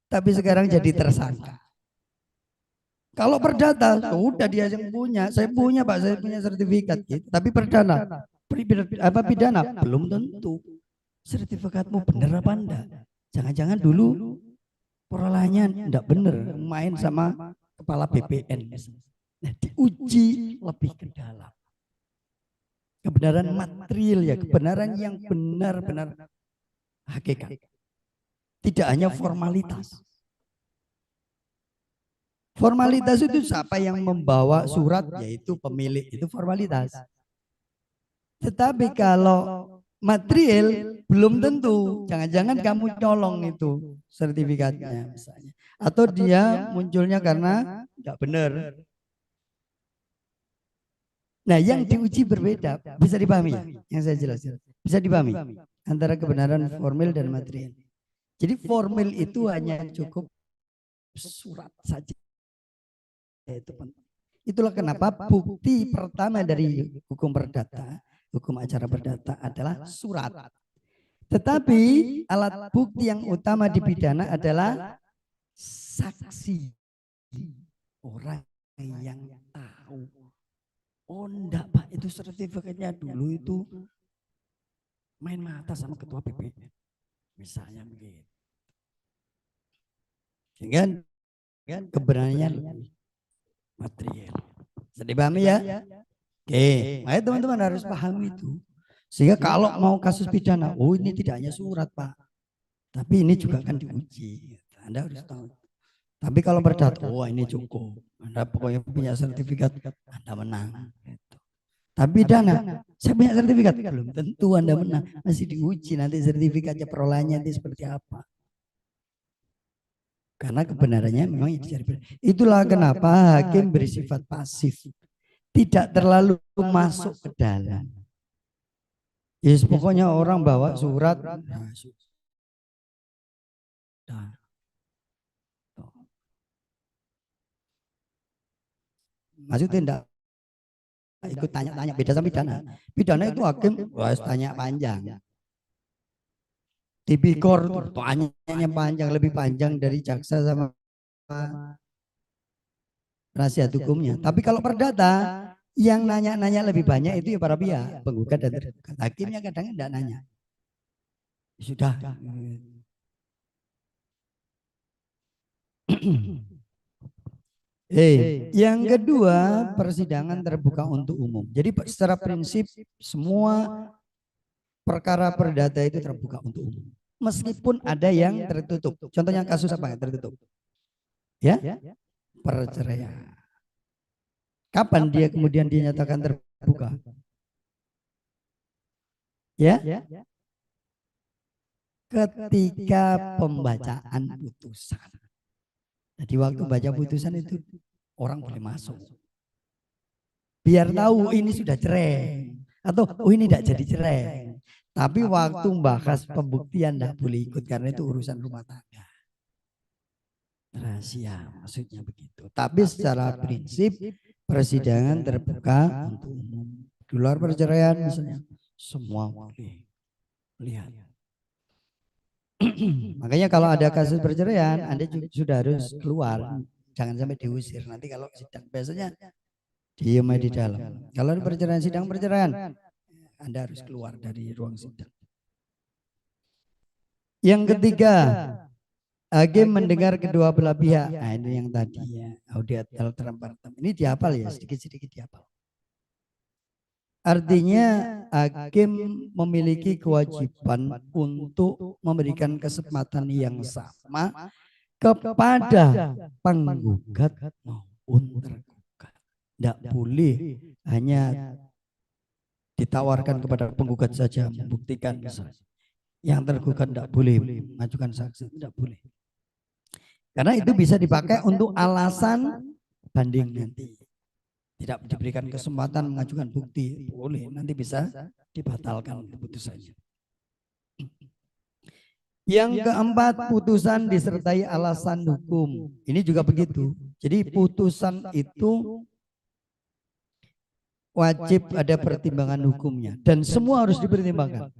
tapi sekarang jadi tersangka. Kalau perdata, sudah dia yang punya. Saya punya Pak, saya punya sertifikat. Gitu. Tapi perdana, pidana, belum tentu. Sertifikatmu benar apa enggak? Jangan-jangan dulu perolahannya enggak benar, main sama kepala BPN. Nah, diuji lebih ke dalam. Kebenaran material ya, kebenaran yang benar-benar hakikat. Tidak hanya formalitas. Formalitas itu siapa yang membawa surat, yaitu pemilik, itu formalitas. Tetapi kalau material belum tentu, jangan-jangan kamu colong itu sertifikatnya misalnya. Atau dia munculnya karena tidak benar. Nah, yang diuji berbeda, bisa dipahami ya? Yang saya jelaskan. Bisa dipahami antara kebenaran formil dan material. Jadi formil itu hanya cukup surat saja. Itu penting. Itulah kenapa bukti pertama dari hukum perdata, hukum acara perdata adalah surat. Tetapi alat bukti yang utama di pidana adalah saksi. Orang yang tahu. Oh enggak Pak, itu sertifikatnya dulu itu main mata sama ketua PP. Misalnya begitu. Sehingga keberaniannya lebih material. Bisa dipahami ya? Oke, makanya teman-teman harus paham itu. Sehingga kalau mau kasus pidana, oh ini tidak hanya surat Pak. Tapi ini juga akan diuji. Anda harus tahu. Tapi kalau perdata, oh ini cukup. Anda pokoknya punya sertifikat, Anda menang. Gitu. Tapi pidana, saya punya sertifikat. Belum tentu Anda menang. Masih diuji nanti sertifikatnya perolahannya nanti seperti apa. Karena kebenarannya memang dicari. Itulah kenapa hakim bersifat pasif. Tidak terlalu masuk ke dalam. Yes, pokoknya orang bawa surat. Maksudnya tidak ikut tanya-tanya, beda sama pidana. Pidana itu hakim harus tanya panjang. Tipikor tanyanya panjang, lebih panjang dari jaksa sama penasihat hukumnya. Tapi kalau perdata yang nanya-nanya lebih banyak itu ya para pihak, penggugat dan tergugat. Hakimnya kadang tidak nanya. Sudah. Yang kedua, persidangan terbuka untuk umum. Jadi secara prinsip semua perkara perdata itu terbuka untuk umum. Meskipun ada yang tertutup. Contohnya kasus apa yang tertutup? Ya, perceraian. Kapan dia kemudian dinyatakan terbuka? Ya, ketika pembacaan putusan. Jadi waktu baca putusan itu orang boleh masuk. Biar tahu ini sudah cerai. Atau oh ini tidak jadi cerai. Tapi waktu membahas pembuktian tidak boleh ikut karena itu urusan rumah tangga. Rahasia maksudnya begitu. Tapi secara prinsip persidangan terbuka untuk umum. Di luar perceraian misalnya semua boleh lihat. Makanya kalau ada kasus perceraian Anda sudah harus keluar. Jangan sampai diusir. Nanti kalau sidang biasanya diam di dalam. Kalau di perceraian sidang perceraian Anda harus keluar dari ruang sidang. Yang ketiga, hakim mendengar kedua belah pihak. Nah ini yang tadi ya, audiat alteram partem. Ini dihafal ya, sedikit-sedikit dihafal. Artinya hakim memiliki kewajiban untuk memberikan kesempatan yang sama kepada penggugat maupun tergugat. Tidak boleh hanya ditawarkan kepada penggugat saja membuktikan misalnya. Yang tergugat tidak boleh mengajukan saksi, tidak boleh. Karena itu bisa dipakai untuk alasan banding nanti. Tidak diberikan kesempatan mengajukan bukti, boleh nanti bisa dibatalkan keputusannya. Yang keempat, putusan disertai alasan hukum. Ini juga begitu. Jadi putusan itu wajib ada pertimbangan hukumnya dan semua harus dipertimbangkan.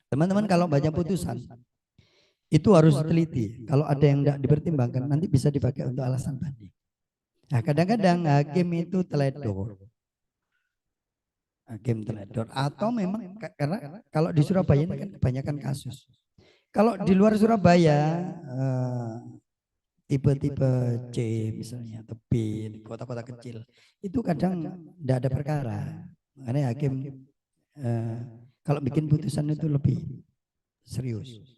Teman-teman kalau baca putusan itu harus teliti. Kalau ada yang tidak dipertimbangkan nanti bisa dipakai untuk alasan banding. Nah kadang-kadang hakim itu teledor. Hakim teledor atau memang karena kalau di Surabaya ini kan kebanyakan kasus. Kalau di luar Surabaya tipe-tipe C misalnya atau B di kota-kota kecil itu kadang tidak ada perkara. Makanya hakim kalau bikin putusan itu lebih serius.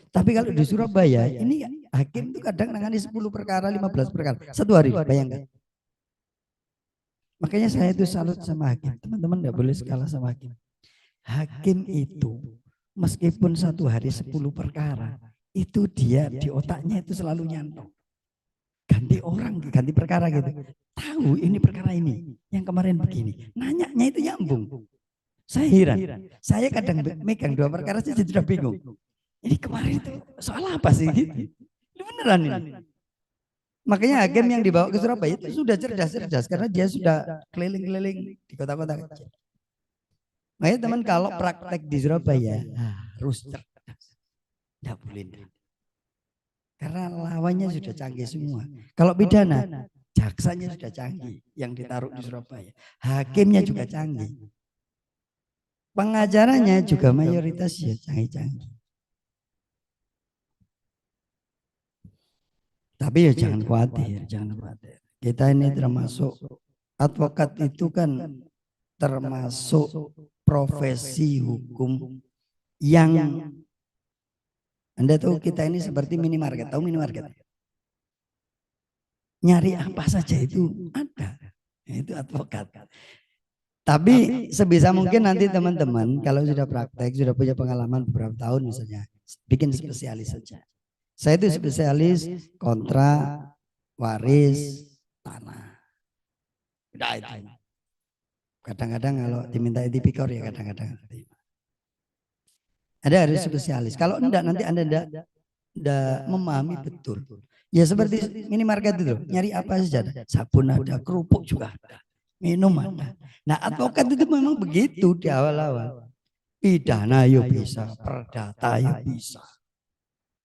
Tapi kalau di Surabaya ini hakim itu kadang nangani 10 perkara, 15 perkara satu hari, bayangkan. Makanya saya itu salut sama hakim. Teman-teman tidak boleh kalah sama hakim. Hakim itu meskipun satu hari 10 perkara, itu dia di otaknya itu selalu nyantong. ganti orang, ganti perkara gitu. Tahu ini perkara ini, yang kemarin begini. Nanyanya itu nyambung. Saya heran. Saya kadang megang dua perkara saja sudah bingung. Ini kemarin itu soal apa sih gitu? Ini beneran ini. Makanya hakim yang dibawa ke Surabaya itu sudah cerdas-cerdas karena dia sudah keliling-keliling di kota-kota kecil. Makanya teman kalau praktek di Surabaya harus cerdas. Tidak boleh. Karena lawannya sudah canggih semua. Kalau pidana, jaksanya sudah canggih yang ditaruh di Surabaya. Hakimnya juga canggih. Pengajarannya juga mayoritas ya canggih-canggih. Tapi ya jangan khawatir, jangan khawatir. Kita ini termasuk advokat itu kan termasuk profesi hukum yang Anda tahu kita ini seperti minimarket. Tahu minimarket? Nyari apa saja itu ada. Itu advokat. Tapi sebisa mungkin nanti teman-teman kalau sudah praktek, sudah punya pengalaman beberapa tahun misalnya, bikin spesialis saja. Saya itu spesialis kontrak, waris, tanah. Udah itu. Kadang-kadang kalau diminta tipikor ya kadang-kadang. Ada harus spesialis. Kalau enggak nanti Anda enggak memahami betul. Ya seperti minimarket itu, nyari apa saja ada. Sabun ada, kerupuk juga ada. Minum ada. Nah advokat itu memang begitu di awal-awal. Pidana ya bisa, perdata ya bisa.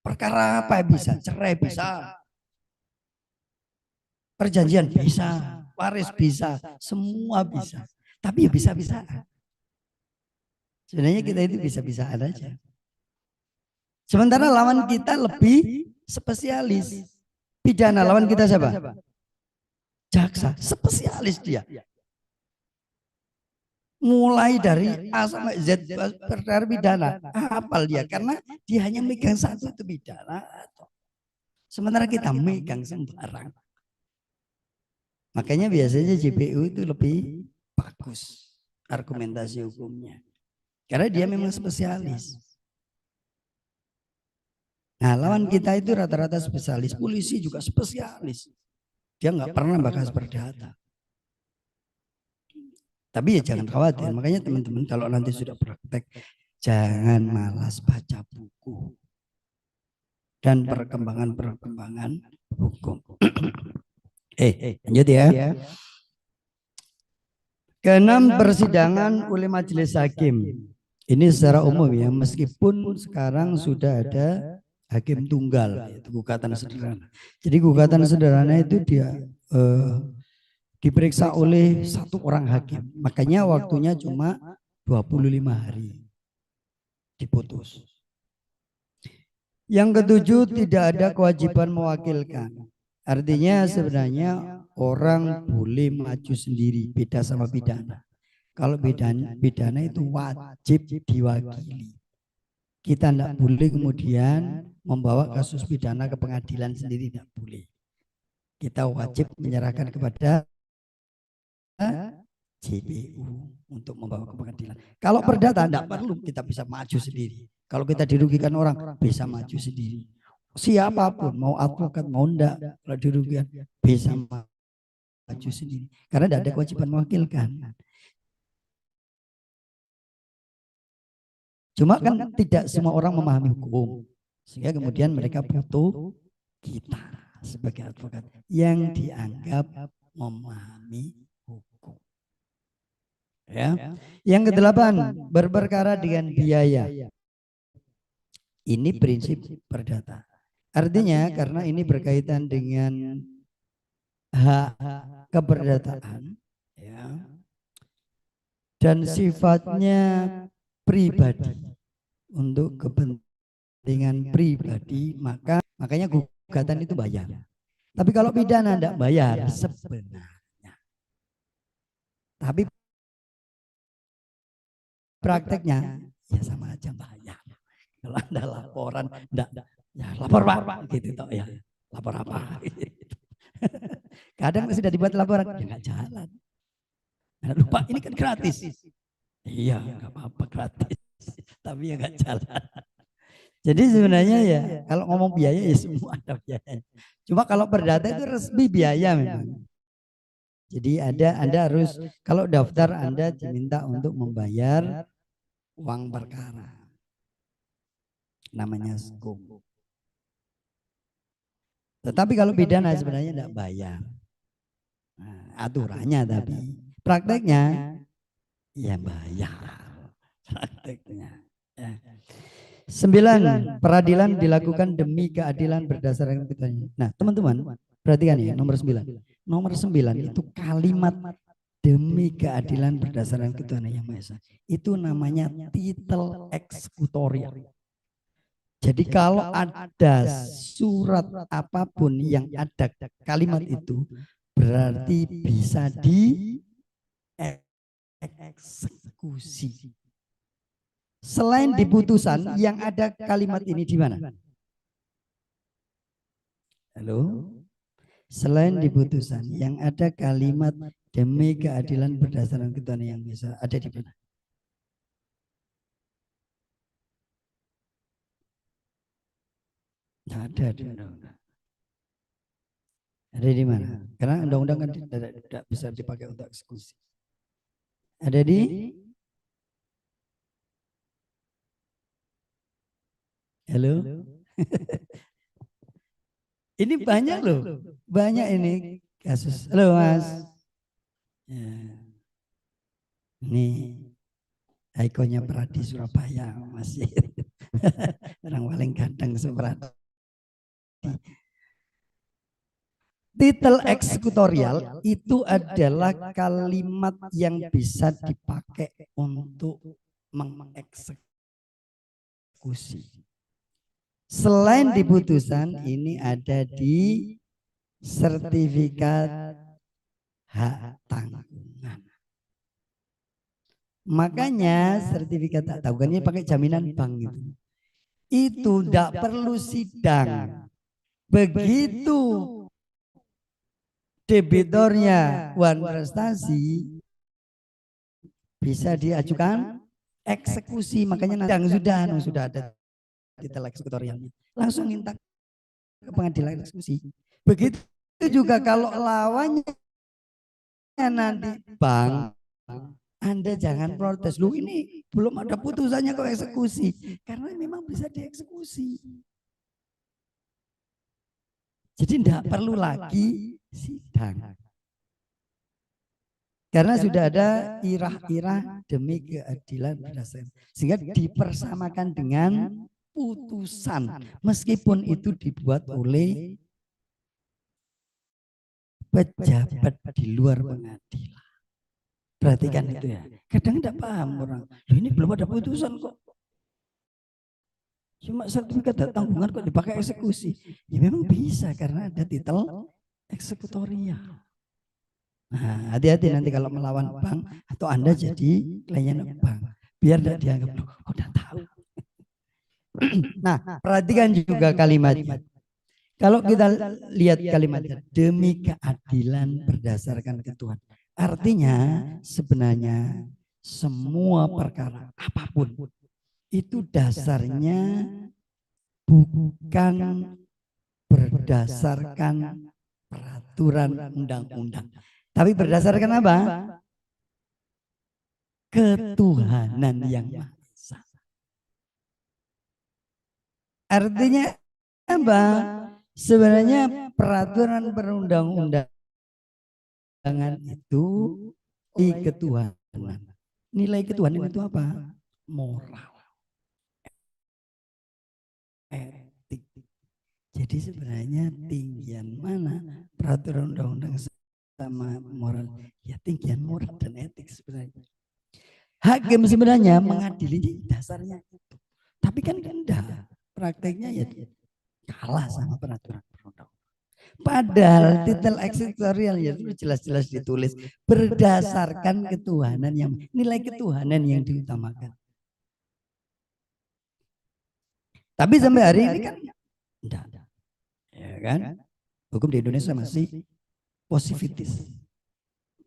Perkara apa bisa? Cerai bisa. Perjanjian bisa. Waris bisa. Semua bisa. Tapi ya bisa-bisa. Sebenarnya kita itu bisa-bisaan aja. Sementara lawan kita lebih spesialis. Pidana lawan kita siapa? Jaksa. Spesialis dia. Mulai dari A sampai Z perkara pidana. Hafal dia. Karena dia hanya megang satu itu pidana. Sementara kita megang sembarang. Makanya biasanya JPU itu lebih bagus argumentasi hukumnya. Karena dia memang spesialis. Nah lawan kita itu rata-rata spesialis. Polisi juga spesialis. Dia nggak pernah bahas perdata. Tapi ya jangan khawatir. Makanya teman-teman kalau nanti sudah praktek, jangan malas baca buku. Dan perkembangan-perkembangan hukum. Lanjut ya. Keenam, persidangan oleh majelis hakim. Ini secara umum ya, meskipun sekarang sudah ada hakim tunggal, yaitu gugatan sederhana. Jadi gugatan sederhana itu dia diperiksa oleh satu orang hakim. Makanya waktunya cuma 25 hari diputus. Yang ketujuh, tidak ada kewajiban mewakilkan. Artinya sebenarnya orang boleh maju sendiri, beda sama pidana. Kalau pidana itu wajib diwakili. Kita tidak boleh kemudian membawa kasus pidana ke pengadilan sendiri, tidak boleh. Kita wajib menyerahkan kepada JPU untuk membawa ke pengadilan. Kalau perdata tidak perlu, kita bisa maju sendiri. Kalau kita dirugikan orang, bisa maju sendiri. Siapapun, mau advokat, mau enggak, kalau dirugikan, bisa maju sendiri. Karena tidak ada kewajiban mewakilkan. Cuma kan tidak semua orang memahami hukum. Sehingga kemudian mereka butuh kita sebagai advokat yang dianggap memahami hukum. Ya. Yang kedelapan, berperkara dengan biaya. Ini prinsip perdata. Artinya karena ini berkaitan dengan hak keperdataan, ya, dan sifatnya pribadi untuk kepentingan pribadi, makanya gugatan itu bayar. Tapi kalau pidana tidak bayar sebenarnya. Tapi prakteknya ya sama aja bayar. Kalau Anda laporan enggak, ya lapor Pak gitu toh ya. Lapor apa? Kadang sudah dibuat laporan ya enggak jalan. Nah, lupa ini kan gratis. Iya, enggak apa-apa gratis. Tapi ya enggak jalan. Jadi sebenarnya ya kalau ngomong biaya ya semua ada biaya. Cuma kalau perdata itu resmi biaya memang. Jadi Anda harus kalau daftar Anda diminta untuk membayar uang perkara. Namanya skum. Tetapi kalau pidana sebenarnya tidak bayar. Nah, aturannya tapi prakteknya ya bayar. Prakteknya. Ya. 9. Peradilan dilakukan demi keadilan berdasarkan ketentuan. Nah, teman-teman, perhatikan ya nomor 9. Nomor 9 itu kalimat demi keadilan berdasarkan ketentuan Yang Maha Esa. Itu namanya titel eksekutorial. Jadi kalau ada surat apapun yang ada kalimat itu berarti bisa dieksekusi. Selain di putusan yang ada kalimat ini di mana? Halo? Selain di putusan yang ada kalimat demi keadilan berdasarkan ketentuan Yang Maha Esa ada di mana? Tidak ada di undang-undang. Ada di mana? Karena undang-undang kan tidak bisa dipakai untuk eksekusi. Ada di? Halo? Ini banyak loh. Banyak ini kasus. Halo Mas. Ya. Ini ikonnya Pradi Surabaya masih. Orang paling ganteng seperti. Titel eksekutorial itu adalah kalimat yang bisa dipakai untuk mengeksekusi. Selain di putusan ini ada di sertifikat hak tanggungan. Makanya sertifikat hak tanggungan ini pakai jaminan bank itu. Itu tidak perlu sidang. Begitu debitornya uang prestasi bisa diajukan eksekusi. Makanya nanti sudah ada titel eksekutorialnya. Langsung minta ke pengadilan eksekusi. Begitu juga kalau lawannya nanti bank, Anda jangan protes. Lu ini belum ada putusannya kok eksekusi. Karena memang bisa dieksekusi. Jadi tidak perlu lagi sidang. Karena sudah ada irah-irah demi keadilan berdasarkan. Sehingga dipersamakan dengan putusan. Meskipun itu dibuat oleh pejabat di luar pengadilan. Perhatikan itu ya. Kadang tidak paham orang. Loh ini belum ada putusan kok. Cuma sertifikat hak tanggungan kok dipakai eksekusi. Ya memang bisa karena ada titel eksekutorial. Nah, hati-hati nanti kalau melawan bank atau Anda jadi klien bank. Biar tidak dianggap, loh udah tahu. Nah, perhatikan juga kalimatnya. Kalau kita lihat kalimatnya, demi keadilan berdasarkan ketentuan. Artinya sebenarnya semua perkara apapun itu dasarnya bukan berdasarkan peraturan undang-undang. Tapi berdasarkan apa? Ketuhanan yang Maha Esa. Artinya apa? Sebenarnya peraturan perundang-undangan itu ketuhanan. Nilai ketuhanan itu apa? Moral. Etik. Jadi sebenarnya tinggian mana peraturan undang-undang sama moral? Ya tinggian moral dan etik sebenarnya. Hakim sebenarnya mengadili dasarnya itu. Tapi kan enggak. Prakteknya ya kalah sama peraturan perundang-undangan. Padahal titel eksekutorial ya itu jelas-jelas ditulis berdasarkan ketuhanan yang nilai ketuhanan yang diutamakan. Tapi sampai hari ini kan enggak. Ya kan? Hukum di Indonesia masih positif.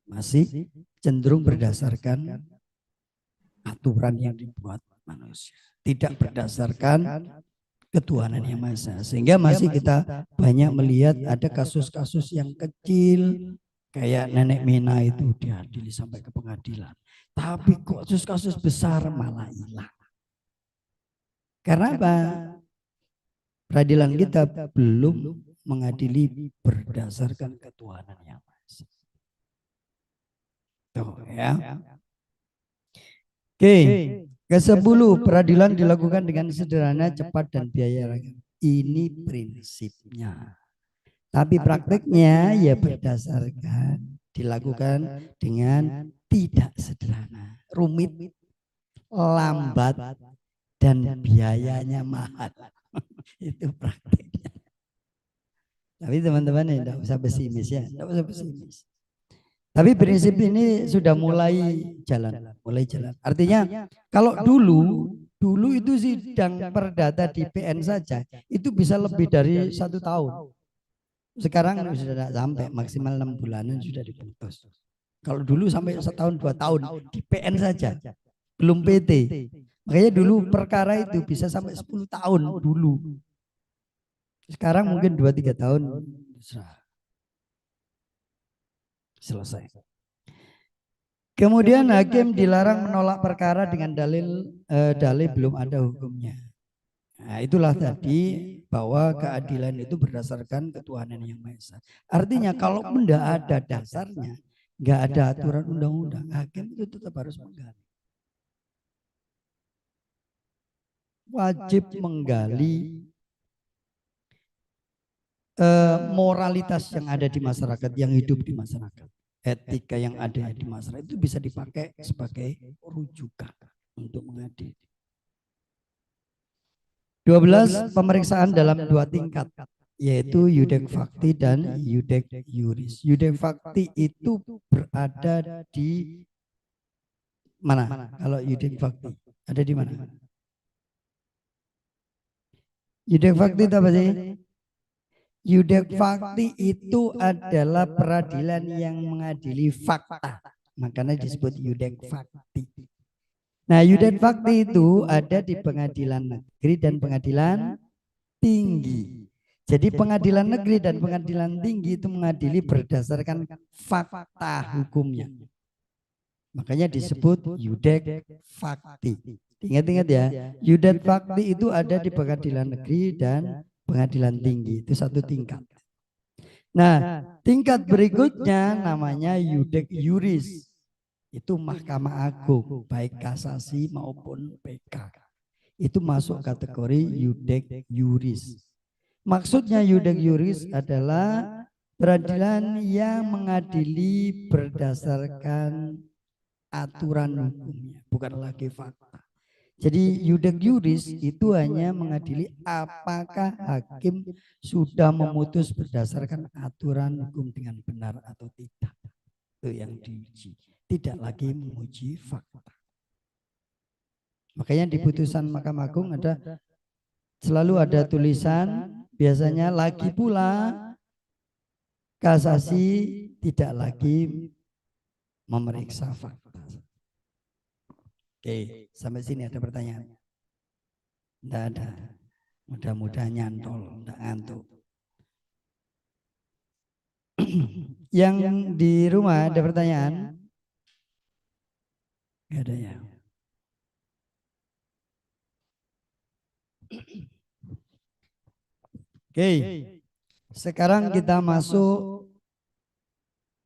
Masih cenderung berdasarkan aturan yang dibuat manusia. Tidak berdasarkan ketuhanan yang Maha Esa. Sehingga masih kita banyak melihat ada kasus-kasus yang kecil kayak nenek Mina itu diadili sampai ke pengadilan. Tapi kasus-kasus besar malah hilang. Karena apa? Peradilan kita belum mengadili berdasarkan ketuhanan yang Maha Esa. Tuh ya. Oke. Ke-10, peradilan dilakukan dengan sederhana, cepat, dan biaya rakyat. Ini prinsipnya. Tapi prakteknya ya berdasarkan dilakukan dengan tidak sederhana, rumit, lambat, dan biayanya mahal. Itu prakteknya. Tapi teman-teman ya tidak usah pesimis ya, tidak usah pesimis. Tapi prinsip ini sudah mulai jalan. Artinya kalau dulu itu sidang perdata di PN saja itu bisa lebih dari 1 tahun. Sekarang sudah tidak sampai, maksimal 6 bulanan sudah diputus. Kalau dulu sampai 1 tahun 2 tahun di PN saja, belum PT. Makanya dulu perkara itu bisa sampai 10 tahun dulu. Sekarang mungkin 2-3 tahun selesai. Kemudian hakim dilarang menolak perkara dengan dalil belum ada hukumnya. Nah, itulah tadi bahwa keadilan itu berdasarkan ketuhanan yang Maha Esa. Artinya kalau tidak ada dasarnya, nggak ada aturan undang-undang, hakim itu tetap harus menggali. Wajib menggali moralitas yang ada di masyarakat, yang hidup di masyarakat. Etika yang ada di masyarakat itu bisa dipakai sebagai rujukan untuk mengadili. 12, pemeriksaan dalam 2 tingkat, yaitu yudek fakti dan yudek yuris. Yudek fakti itu berada di mana? Kalau yudek fakti ada di mana? Yudek fakti itu apa sih? Yudek fakti itu adalah peradilan yang mengadili fakta. Makanya disebut yudek fakti. Nah, yudek fakti itu ada di pengadilan negeri dan pengadilan tinggi. Jadi pengadilan negeri dan pengadilan tinggi itu mengadili berdasarkan fakta hukumnya. Makanya disebut yudek fakti. Ingat-ingat ya, yudek fakti itu ada di pengadilan negeri dan pengadilan tinggi, itu 1 tingkat. Nah, tingkat berikutnya namanya yudek yuris. Itu Mahkamah Agung, baik kasasi maupun PK. Itu masuk kategori yudek yuris. Maksudnya yudek yuris adalah peradilan yang mengadili berdasarkan aturan hukumnya, bukan lagi fakta. Jadi yudek yuris itu hanya mengadili apakah hakim sudah memutus berdasarkan aturan hukum dengan benar atau tidak. Itu yang diuji. Tidak lagi menguji fakta. Makanya di putusan Mahkamah Agung selalu ada tulisan, biasanya lagi pula kasasi tidak lagi memeriksa fakta. Oke, sampai sini ada pertanyaan? Tidak ada. Mudah-mudahan nyantol, tidak ngantuk. Yang di rumah ada pertanyaan? Gak ada ya. Oke, sekarang kita masuk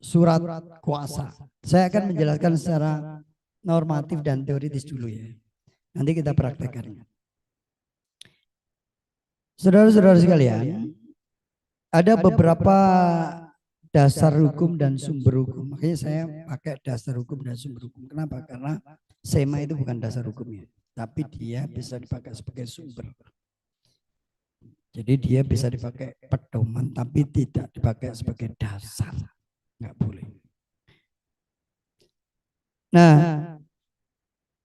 surat kuasa. Saya akan menjelaskan secara normatif dan teoritis dulu ya. Nanti kita praktekkan. Saudara-saudara sekalian, ada beberapa dasar hukum dan sumber hukum. Makanya saya pakai dasar hukum dan sumber hukum. Kenapa? Karena SEMA itu bukan dasar hukumnya, tapi dia bisa dipakai sebagai sumber. Jadi dia bisa dipakai pedoman, tapi tidak dipakai sebagai dasar. Nggak boleh. Nah,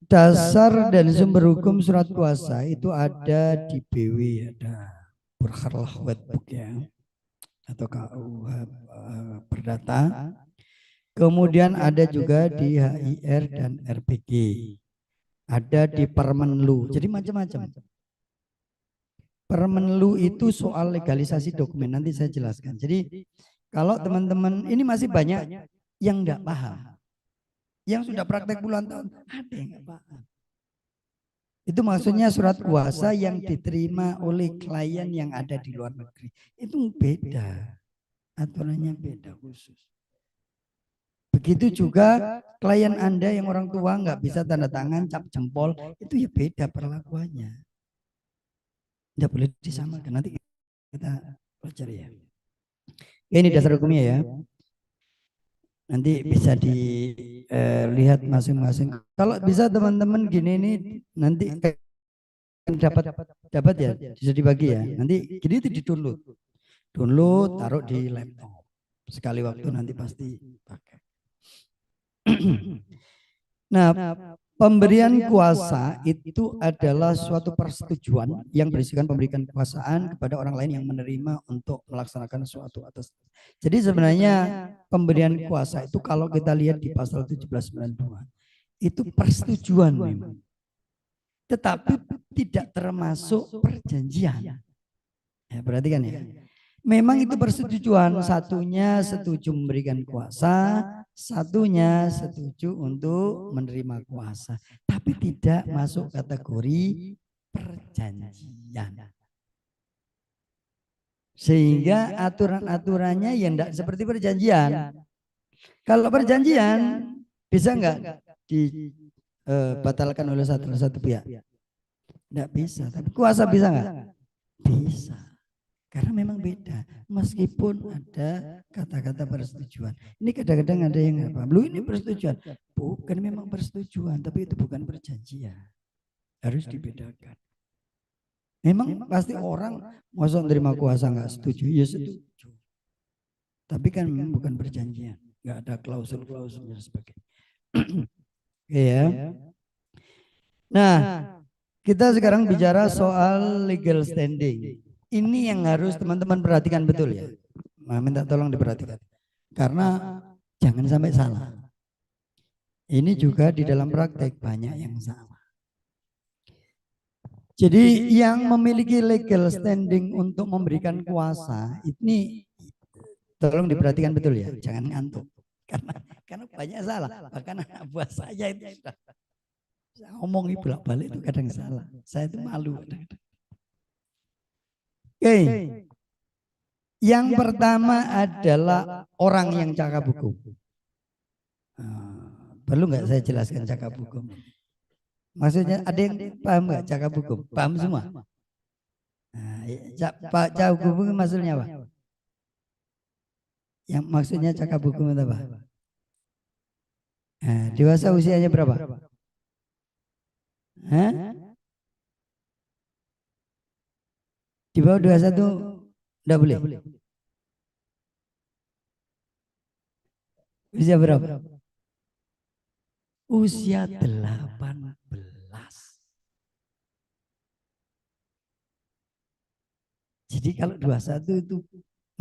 dasar dan sumber hukum surat kuasa itu ada di BW, ada Burkharlah Wetbook ya, atau KUH Perdata. Kemudian ada juga di HIR dan RPG. Ada di Permenlu. Jadi macam-macam. Permenlu itu soal legalisasi dokumen, nanti saya jelaskan. Jadi kalau teman-teman ini masih banyak yang enggak paham. Yang sudah praktek puluhan tahun, ada yang enggak paham. Itu maksudnya surat kuasa yang diterima oleh klien yang ada di luar negeri. Itu beda. Aturannya beda khusus. Begitu juga klien Anda yang orang tua nggak bisa tanda tangan, cap jempol, itu ya beda perlakuannya. Tidak boleh disamakan. Nanti kita pelajari ya. Ini dasar hukumnya ya. Nanti bisa dilihat masing-masing. Kalau bisa teman-teman gini ini nanti dapat ya, bisa dibagi ya. Nanti gini itu di-download. Download, taruh di laptop. Sekali waktu nanti pasti pakai. Nah, pemberian kuasa itu adalah suatu persetujuan yang berisikan pemberian kekuasaan kepada orang lain yang menerima untuk melaksanakan suatu atas. Jadi sebenarnya pemberian kuasa itu kalau kita lihat di pasal 1792 itu persetujuan memang. Tetapi tidak termasuk perjanjian. Ya, perhatikan ya. Memang itu persetujuan, satunya setuju memberikan kuasa, satunya setuju untuk menerima kuasa, tapi tidak masuk kategori perjanjian. Sehingga aturan-aturannya yang tidak seperti perjanjian. Kalau perjanjian bisa enggak dibatalkan oleh satu pihak? Tidak bisa, tapi kuasa bisa enggak? Bisa. Karena memang beda, meskipun ada kata-kata persetujuan. Ini kadang-kadang ada yang apa? Lu ini persetujuan. Bukan memang persetujuan, tapi itu bukan perjanjian. Harus dibedakan. Memang pasti orang masa terima kuasa nggak setuju, ya setuju. Tapi kan memang bukan perjanjian, nggak ada klausul-klausul dan sebagainya. Ya. Nah, kita sekarang bicara soal legal standing. Ini yang harus teman-teman perhatikan betul ya. Nah, minta tolong diperhatikan. Karena jangan sampai salah. Ini juga di dalam praktek banyak yang salah. Jadi yang memiliki legal standing untuk memberikan kuasa ini tolong diperhatikan betul ya. Jangan ngantuk. Karena banyak salah. Bahkan anak buah saya itu sudah ngomong bolak-balik itu kadang salah. Saya itu malu kadang-kadang. Oke. Yang pertama adalah orang yang cakap hukum. Perlu nggak saya jelaskan cakap hukum? Maksudnya ada yang paham nggak cakap hukum? Paham semua? Pak cakap hukum maksudnya apa? Yang maksudnya cakap hukum itu apa? Dewasa usianya berapa? Di bawah 21 enggak boleh. Usia berapa? Usia 18. Jadi kalau 21 itu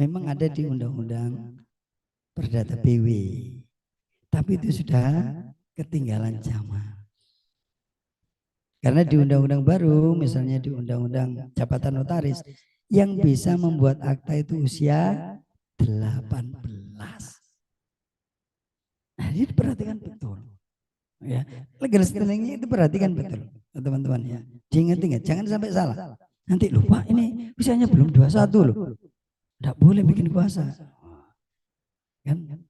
memang ada di Undang-Undang Perdata PW. Tapi itu sudah ketinggalan zaman. Karena di undang-undang baru, misalnya di undang-undang jabatan notaris, yang bisa membuat akta itu usia 18. Nah, ini perhatikan betul. Ya, legal standing-nya itu perhatikan betul, teman-teman ya. Diingat-ingat, jangan sampai salah. Nanti lupa ini usianya belum 21 loh. Enggak boleh bikin kuasa. Kan?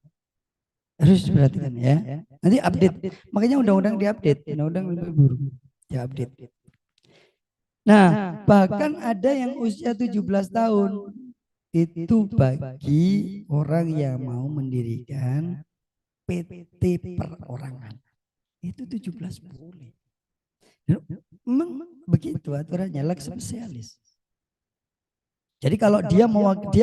Harus diperhatikan ya. Nanti update. Makanya undang-undang diupdate, undang-undang lebih buruk. Diupdate. Nah, bahkan ada yang usia 17 tahun itu bagi orang yang mau mendirikan PT perorangan. Itu 17 boleh. Memang begitu aturannya, lex spesialis. Jadi kalau dia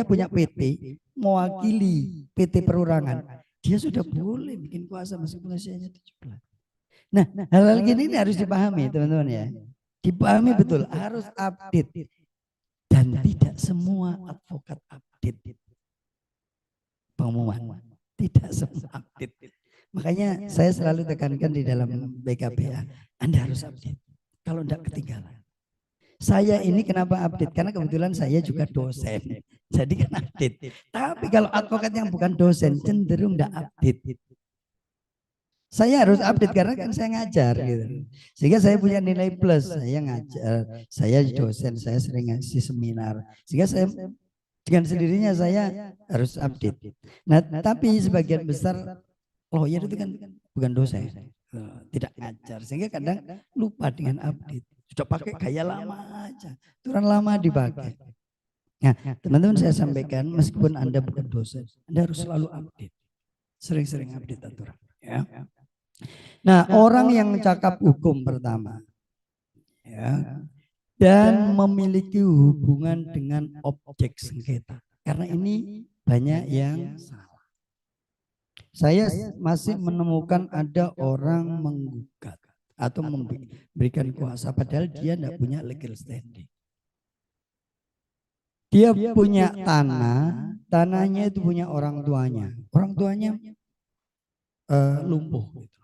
punya PT, mewakili PT perorangan, dia sudah boleh bikin kuasa meskipun usianya 17. Nah, hal-hal gini ini harus dipahami teman-teman ya. Dipahami betul, harus update. Dan tidak semua advokat update pengumuman. Tidak semua update. Makanya saya selalu tekankan di dalam BKPA, Anda harus update. Kalau tidak ketinggalan. Saya ini kenapa update? Karena kebetulan saya juga dosen. Jadi kan update. Tapi kalau advokat yang bukan dosen cenderung tidak update. Saya harus update karena kan saya ngajar gitu. Sehingga saya punya nilai plus. Saya ngajar, saya dosen, saya sering ngasih seminar. Sehingga saya dengan sendirinya saya harus update. Nah, tapi sebagian besar lawyer itu kan bukan dosen, tidak ngajar. Sehingga kadang lupa dengan update. Sudah pakai gaya lama aja, aturan lama dipakai. Nah, teman-teman saya sampaikan, meskipun Anda bukan dosen, Anda harus selalu update, sering-sering update aturan. Ya. Nah, orang yang cakap hukum pertama, ya, dan memiliki hubungan dengan objek sengketa, karena ini banyak yang salah. Saya masih menemukan ada orang menggugat atau memberikan kuasa padahal dia tidak punya legal standing. Dia punya tanah, tanahnya itu punya orang tuanya. Orang tuanya lumpuh gitu.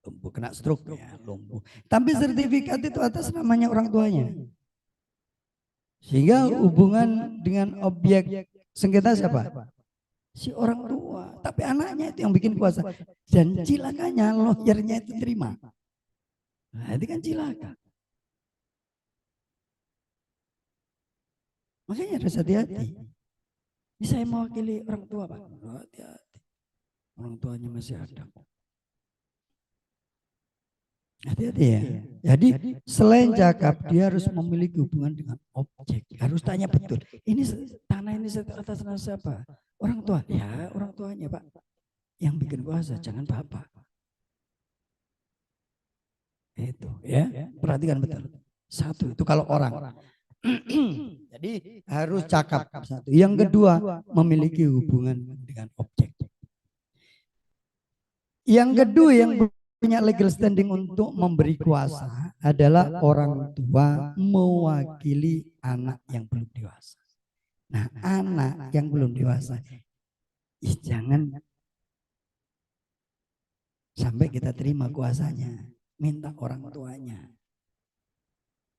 Lumpuh kena stroke ya, lumpuh. Tapi sertifikat itu atas namanya orang tuanya. Sehingga hubungan dengan objek sengketa siapa? Si orang tua. Tapi anaknya itu yang bikin kuasa. Dan cilakanya lawyernya itu terima. Nah, itu kan cilaka. Makanya harus hati-hati. Ini saya mewakili orang tua, Pak. Hati-hati. Orang tuanya masih ada. Hati-hati ya. Jadi selain cakap, dia harus memiliki hubungan dengan objek. Harus tanya betul. Ini tanah ini atas nama siapa? Orang tua. Ya, orang tuanya, Pak. Yang bikin kuasa, jangan Bapak. Itu ya. Perhatikan betul. Satu, itu kalau orang. Jadi harus cakap satu. Yang kedua, memiliki hubungan dengan objek. Yang kedua yang punya legal standing untuk memberi kuasa adalah orang tua mewakili anak yang belum dewasa. Nah, anak yang belum dewasa, jangan sampai kita terima kuasanya, minta orang tuanya.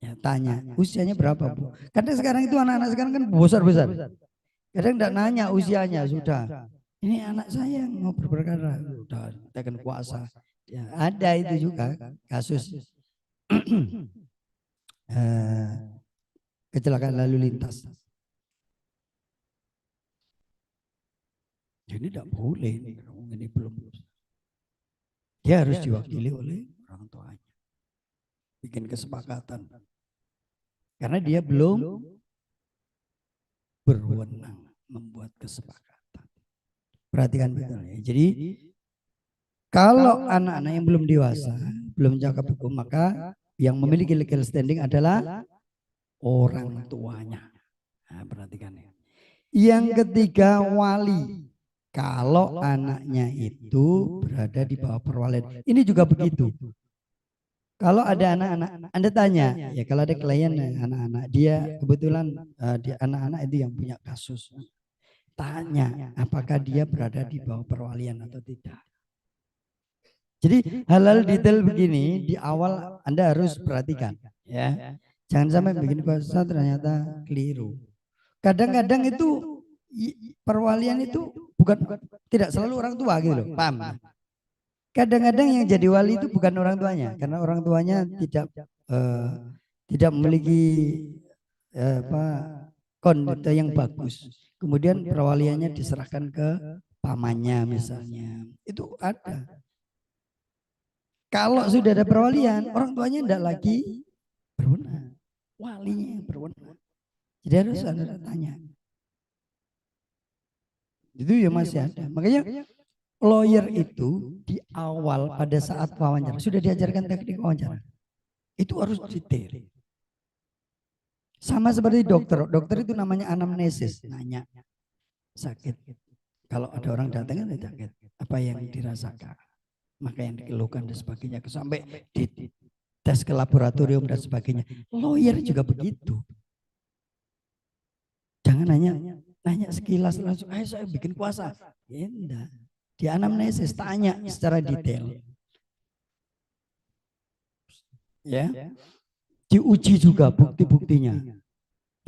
Ya, tanya, usianya berapa, Bu? Kadang sekarang itu anak-anak sekarang kan besar-besar. Kadang tidak nanya usianya, sudah. Ini anak saya yang mau berperkara, sudah tekan kuasa. Ya, ada itu juga kasus kecelakaan lalu lintas. Jadi tidak boleh ini belum. Dia harus diwakili oleh orang tuanya. Bikin kesepakatan. Karena dia belum berwenang membuat kesepakatan. Perhatikan betul ya. Jadi kalau anak-anak yang belum dewasa, belum cakap hukum, maka yang memiliki legal standing adalah orang tuanya. Nah, perhatikan ya. Yang ketiga, wali. Kalau anaknya itu berada di bawah perwalian. Ini juga begitu. Kalau ada anak-anak, Anda tanya, ya kalau ada klien anak-anak, dia kebetulan dia anak-anak itu yang punya kasus. Tanya, apakah dia berada di bawah perwalian atau tidak. Jadi hal-hal detail begini di awal Anda harus perhatikan, ya. Jangan sampai bikin kuasa ternyata keliru. Kadang-kadang itu perwalian itu bukan tidak selalu orang tua gitu loh, paham? Kadang-kadang yang jadi wali itu bukan orang tuanya, karena orang tuanya tidak memiliki kondisi yang bagus. Kemudian perwaliannya diserahkan ke pamannya misalnya, itu ada. Kalau sudah ada perwalian, orang tuanya tidak lagi berwenang, walinya yang berwenang. Jadi harus Anda tanya. Itu ya masih ada. Makanya lawyer itu di awal pada saat wawancara sudah diajarkan teknik wawancara. Itu harus detail. Sama seperti dokter. Dokter itu namanya anamnesis, nanya sakit. Kalau ada orang datang kan sakit, apa yang dirasakan, maka yang dikeluhkan dan sebagainya, sampai di tes ke laboratorium dan sebagainya. Lawyer juga begitu. Jangan nanya sekilas langsung, ayo saya bikin kuasa. Ya enggak. Di anamnesis tanya secara detail. Ya. diuji juga bukti-buktinya.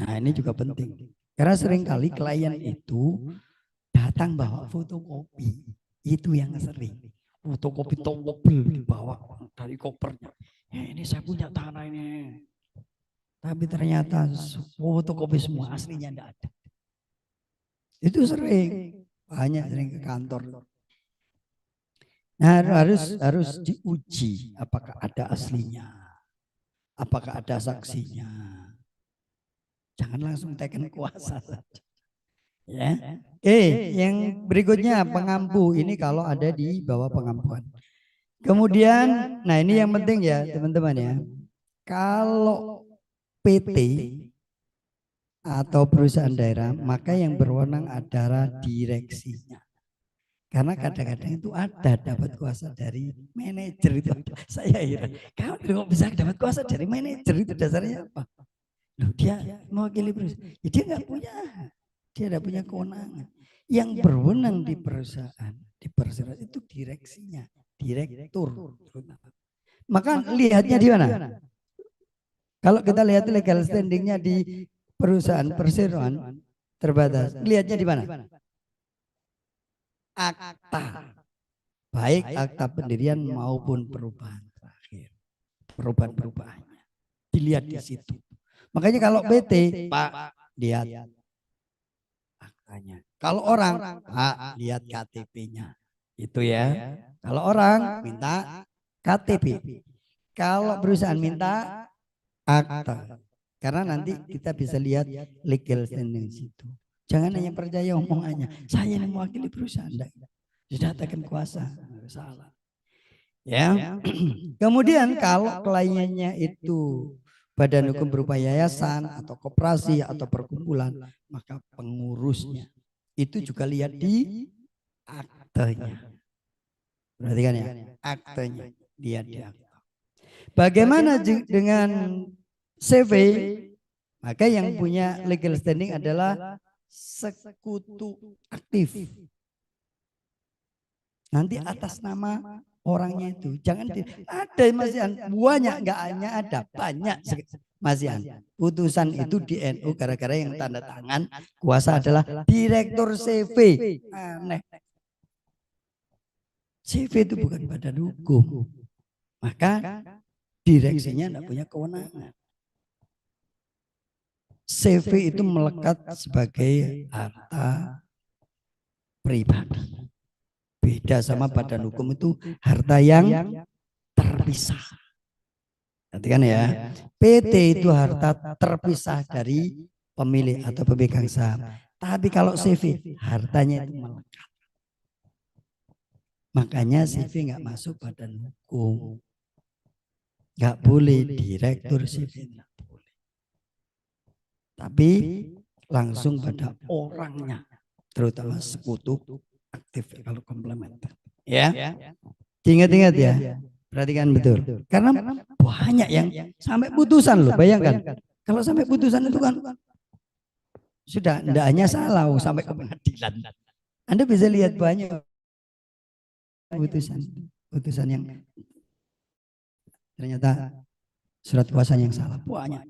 Nah ini juga penting. Karena seringkali klien itu datang bawa fotokopi. Itu yang sering. Fotokopi tebel dibawa dari kopernya. Ini saya punya tanah ini. Tapi ternyata fotokopi semua, aslinya tidak ada. Itu sering. Banyak sering ke kantor. Nah harus diuji apakah ada aslinya. Apakah ada saksinya. Jangan langsung teken kuasa saja. Ya. Yang berikutnya pengampu. Ini kalau ada di bawah pengampuan. Kemudian, nah ini yang penting ya teman-teman ya. Kalau PT atau perusahaan daerah, maka yang berwenang adalah direksinya. Karena kadang-kadang itu ada dapat kuasa dari manajer itu. Saya heran, kamu kok bisa dapat kuasa dari manajer itu dasarnya apa? Loh, dia mewakili perusahaan. Ya, dia nggak punya, dia tidak punya kewenangan. Yang berwenang di perusahaan itu direksinya, direktur. Maka lihatnya di mana? Kalau kita lihat legal standingnya di perusahaan perseroan terbatas, lihatnya di mana? Akta, baik akta pendirian maupun perubahan terakhir, perubahan-perubahannya dilihat di situ. Makanya kalau PT, Pak, lihat aktanya. Kalau orang, Pak, lihat KTP-nya. Itu ya. Kalau orang minta KTP. Kalau perusahaan minta akta. Karena nanti kita bisa lihat legal standing situ. Jangan hanya percaya omongannya. Saya yang mewakili perusahaan. Sudah tekan kuasa. Salah. Ya. Kemudian kalau kliennya itu badan hukum berupa yayasan atau koperasi atau perkumpulan, maka pengurusnya itu juga lihat di aktenya. Perhatikan ya, aktenya lihat di akta. Bagaimana dengan CV? Maka yang punya legal standing adalah sekutu aktif. Nanti atas nama orangnya itu, jangan ada Mas Ian, banyak, nggak hanya ada, banyak Mas Ian. Putusan itu di NU gara-gara yang tanda tangan kuasa adalah direktur CV. Aneh. CV itu bukan badan hukum, maka direksinya tidak punya kewenangan. CV itu melekat sebagai harta pribadi. Beda sama badan hukum itu harta yang terpisah. Perhatikan ya, PT itu harta terpisah dari pemilik atau pemegang saham. Tapi kalau CV hartanya itu melekat. Makanya CV nggak masuk badan hukum. Nggak boleh direktur CV, nggak boleh. Tapi langsung pada orangnya, terutama sekutu aktif kalau komplementer. Ya, ingat-ingat ya, perhatikan betul. Karena banyak yang sampai putusan loh, bayangkan. Kalau sampai putusan itu kan sudah tidak hanya salah, sampai ke pengadilan. Anda bisa lihat banyak putusan yang ternyata surat kuasa yang salah, banyak.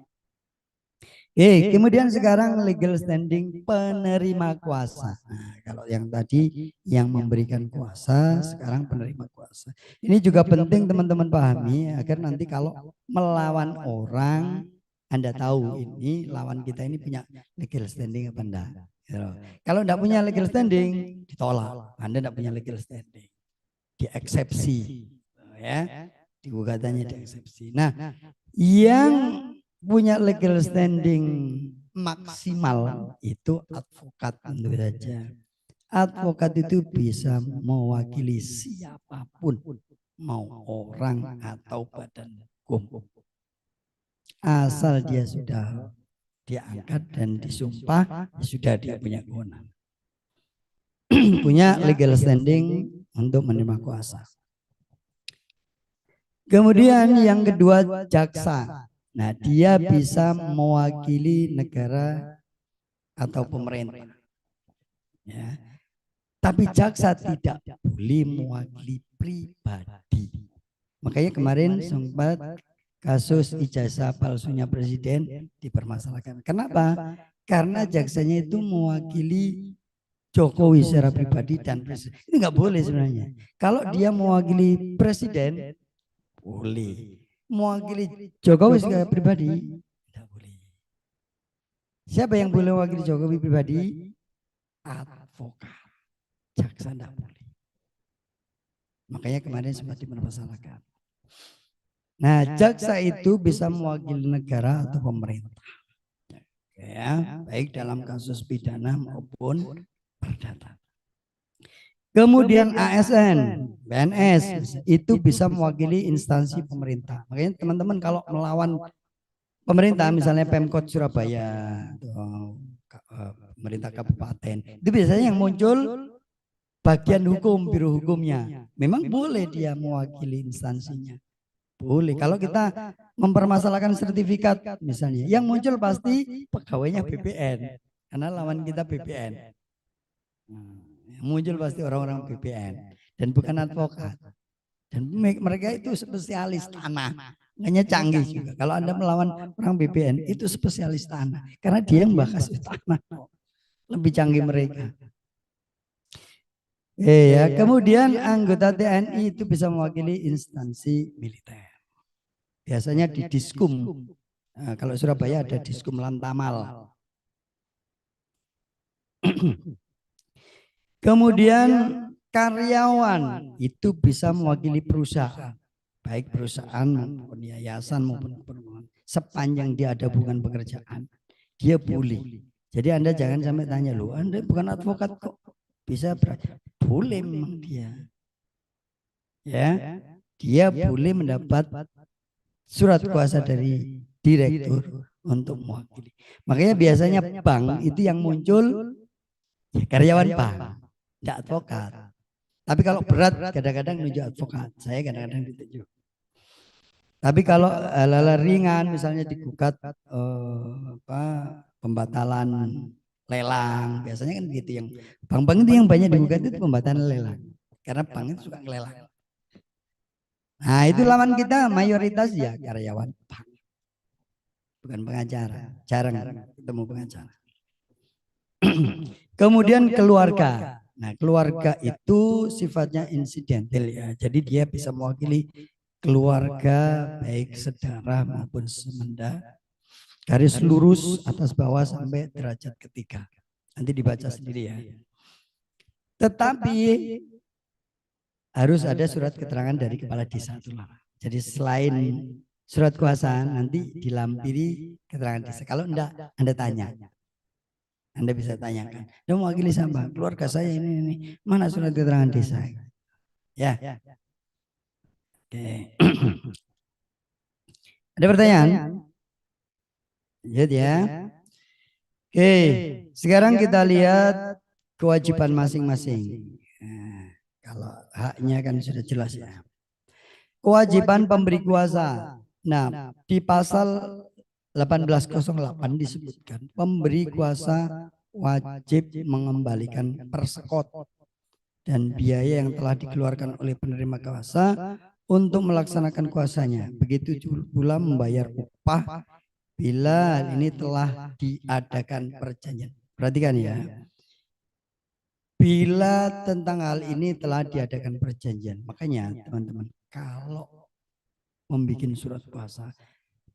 Kemudian sekarang legal standing penerima kuasa. Nah, kalau yang tadi yang memberikan kuasa, sekarang penerima kuasa. Ini juga penting teman-teman pahami agar nanti kalau melawan orang, Anda tahu ini lawan kita ini punya legal standing apa enggak. Kalau enggak punya legal standing, ditolak. Anda enggak punya legal standing, dieksepsi, ya, digugatannya dieksepsi. Nah, yang punya legal standing maksimal itu advokat tentu saja. Advokat itu bisa mewakili siapapun, mau orang atau badan hukum. Asal dia sudah diangkat dan disumpah, sudah dia punya kewenangan. Punya legal standing untuk menerima kuasa. Kemudian yang kedua jaksa. Nah, dia bisa mewakili negara atau pemerintah. Ya. Tapi jaksa tidak boleh mewakili pribadi. Makanya kemarin sempat kasus ijazah palsunya presiden dipermasalahkan. Kenapa? Karena jaksanya itu mewakili Jokowi secara pribadi dan presiden. Ini nggak boleh sebenarnya. Kalau dia mewakili presiden, boleh. Mewakili Jokowi secara pribadi, tidak boleh. Siapa yang boleh mewakili Jokowi pribadi? Advokat. Jaksa tidak boleh. Makanya kemarin sempat dipermasalahkan. Nah, jaksa itu bisa mewakili negara atau pemerintah. Ya, baik dalam kasus pidana maupun perdata. Kemudian ASN, PNS itu bisa mewakili instansi pemerintah. Makanya teman-teman kalau melawan pemerintah, misalnya Pemkot Surabaya, atau pemerintah kabupaten, itu biasanya yang muncul bagian hukum, biro hukumnya. Memang boleh dia mewakili instansinya. Boleh. Kalau kita mempermasalahkan sertifikat misalnya, yang muncul pasti pegawainya BPN. Karena lawan kita BPN. Yang muncul pasti orang-orang BPN. Dan bukan advokat. Dan mereka itu spesialis tanah. Hanya canggih juga. Kalau Anda melawan orang BPN, itu spesialis tanah. Karena dia yang bahas tanah. Lebih canggih mereka. Ya, kemudian anggota TNI itu bisa mewakili instansi militer. Biasanya di Diskum. Nah, kalau Surabaya ada Diskum Lantamal. Kemudian karyawan itu bisa mewakili perusahaan. Baik perusahaan maupun yayasan maupun perumahan. Sepanjang dia ada hubungan pekerjaan, dia boleh. Jadi Anda jangan sampai tanya, loh Anda bukan advokat kok bisa boleh memang dia. Ya, dia boleh mendapat surat kuasa dari direktur untuk mewakili. Makanya biasanya bank itu yang muncul karyawan bank, tidak advokat. Tapi kalau berat kadang-kadang menunjuk advokat. Saya kadang-kadang ditunjuk. Tapi kalau hal-hal ringan misalnya digugat pembatalan lelang, biasanya kan gitu yang bank-bank itu yang banyak digugat itu pembatalan lelang. Karena bank itu suka ngelelang. Nah itu lawan kita mayoritas ya karyawan bank. Bukan pengacara. Jarang ketemu pengacara. Kemudian keluarga. Nah keluarga itu sifatnya insidental ya. Jadi dia bisa mewakili keluarga baik sedarah maupun semenda. Garis lurus atas bawah sampai derajat ketiga. Nanti dibaca sendiri ya. Tetapi harus ada surat keterangan dari kepala desa. Jadi selain surat kuasa nanti dilampiri keterangan desa. Kalau enggak Anda tanya. Anda bisa tanyakan. Dia mewakili siapa? Keluarga saya ini. Mana surat keterangan desa? Ya. Oke. Ada pertanyaan? Lihat ya. Oke, sekarang kita lihat kewajiban masing-masing. Nah, kalau haknya kan sudah jelas ya. Kewajiban pemberi kuasa. Nah, di pasal 1808 disebutkan pemberi kuasa wajib mengembalikan persekot dan biaya yang telah dikeluarkan oleh penerima kuasa untuk melaksanakan kuasanya. Begitu pula membayar upah bila ini telah diadakan perjanjian. Perhatikan ya. Bila tentang hal ini telah diadakan perjanjian. Makanya teman-teman kalau membuat surat kuasa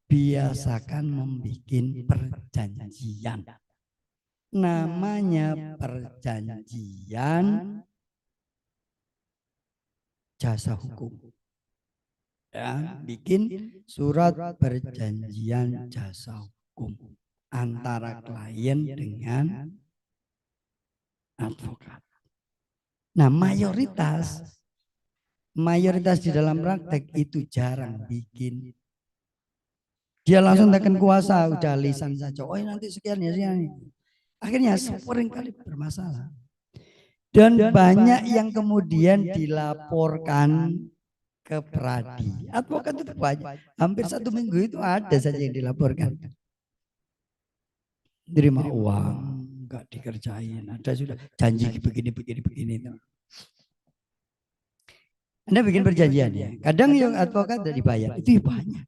biasakan membuat perjanjian. Namanya perjanjian jasa hukum. Ya, bikin surat perjanjian jasa hukum antara klien dengan advokat. Nah, mayoritas di dalam praktek itu jarang bikin. Dia langsung tekan kuasa, udah lisan saja. Oh nanti sekian ya sekian. Akhirnya sering kali bermasalah. Dan banyak yang kemudian dilaporkan ke Pradi. Advokat itu banyak. Hampir 1 minggu itu ada saja yang dilaporkan. Terima uang, enggak dikerjain. Ada sudah janji begini. Anda bikin perjanjian ya. Kadang yang advokat tidak dibayar. Itu banyak.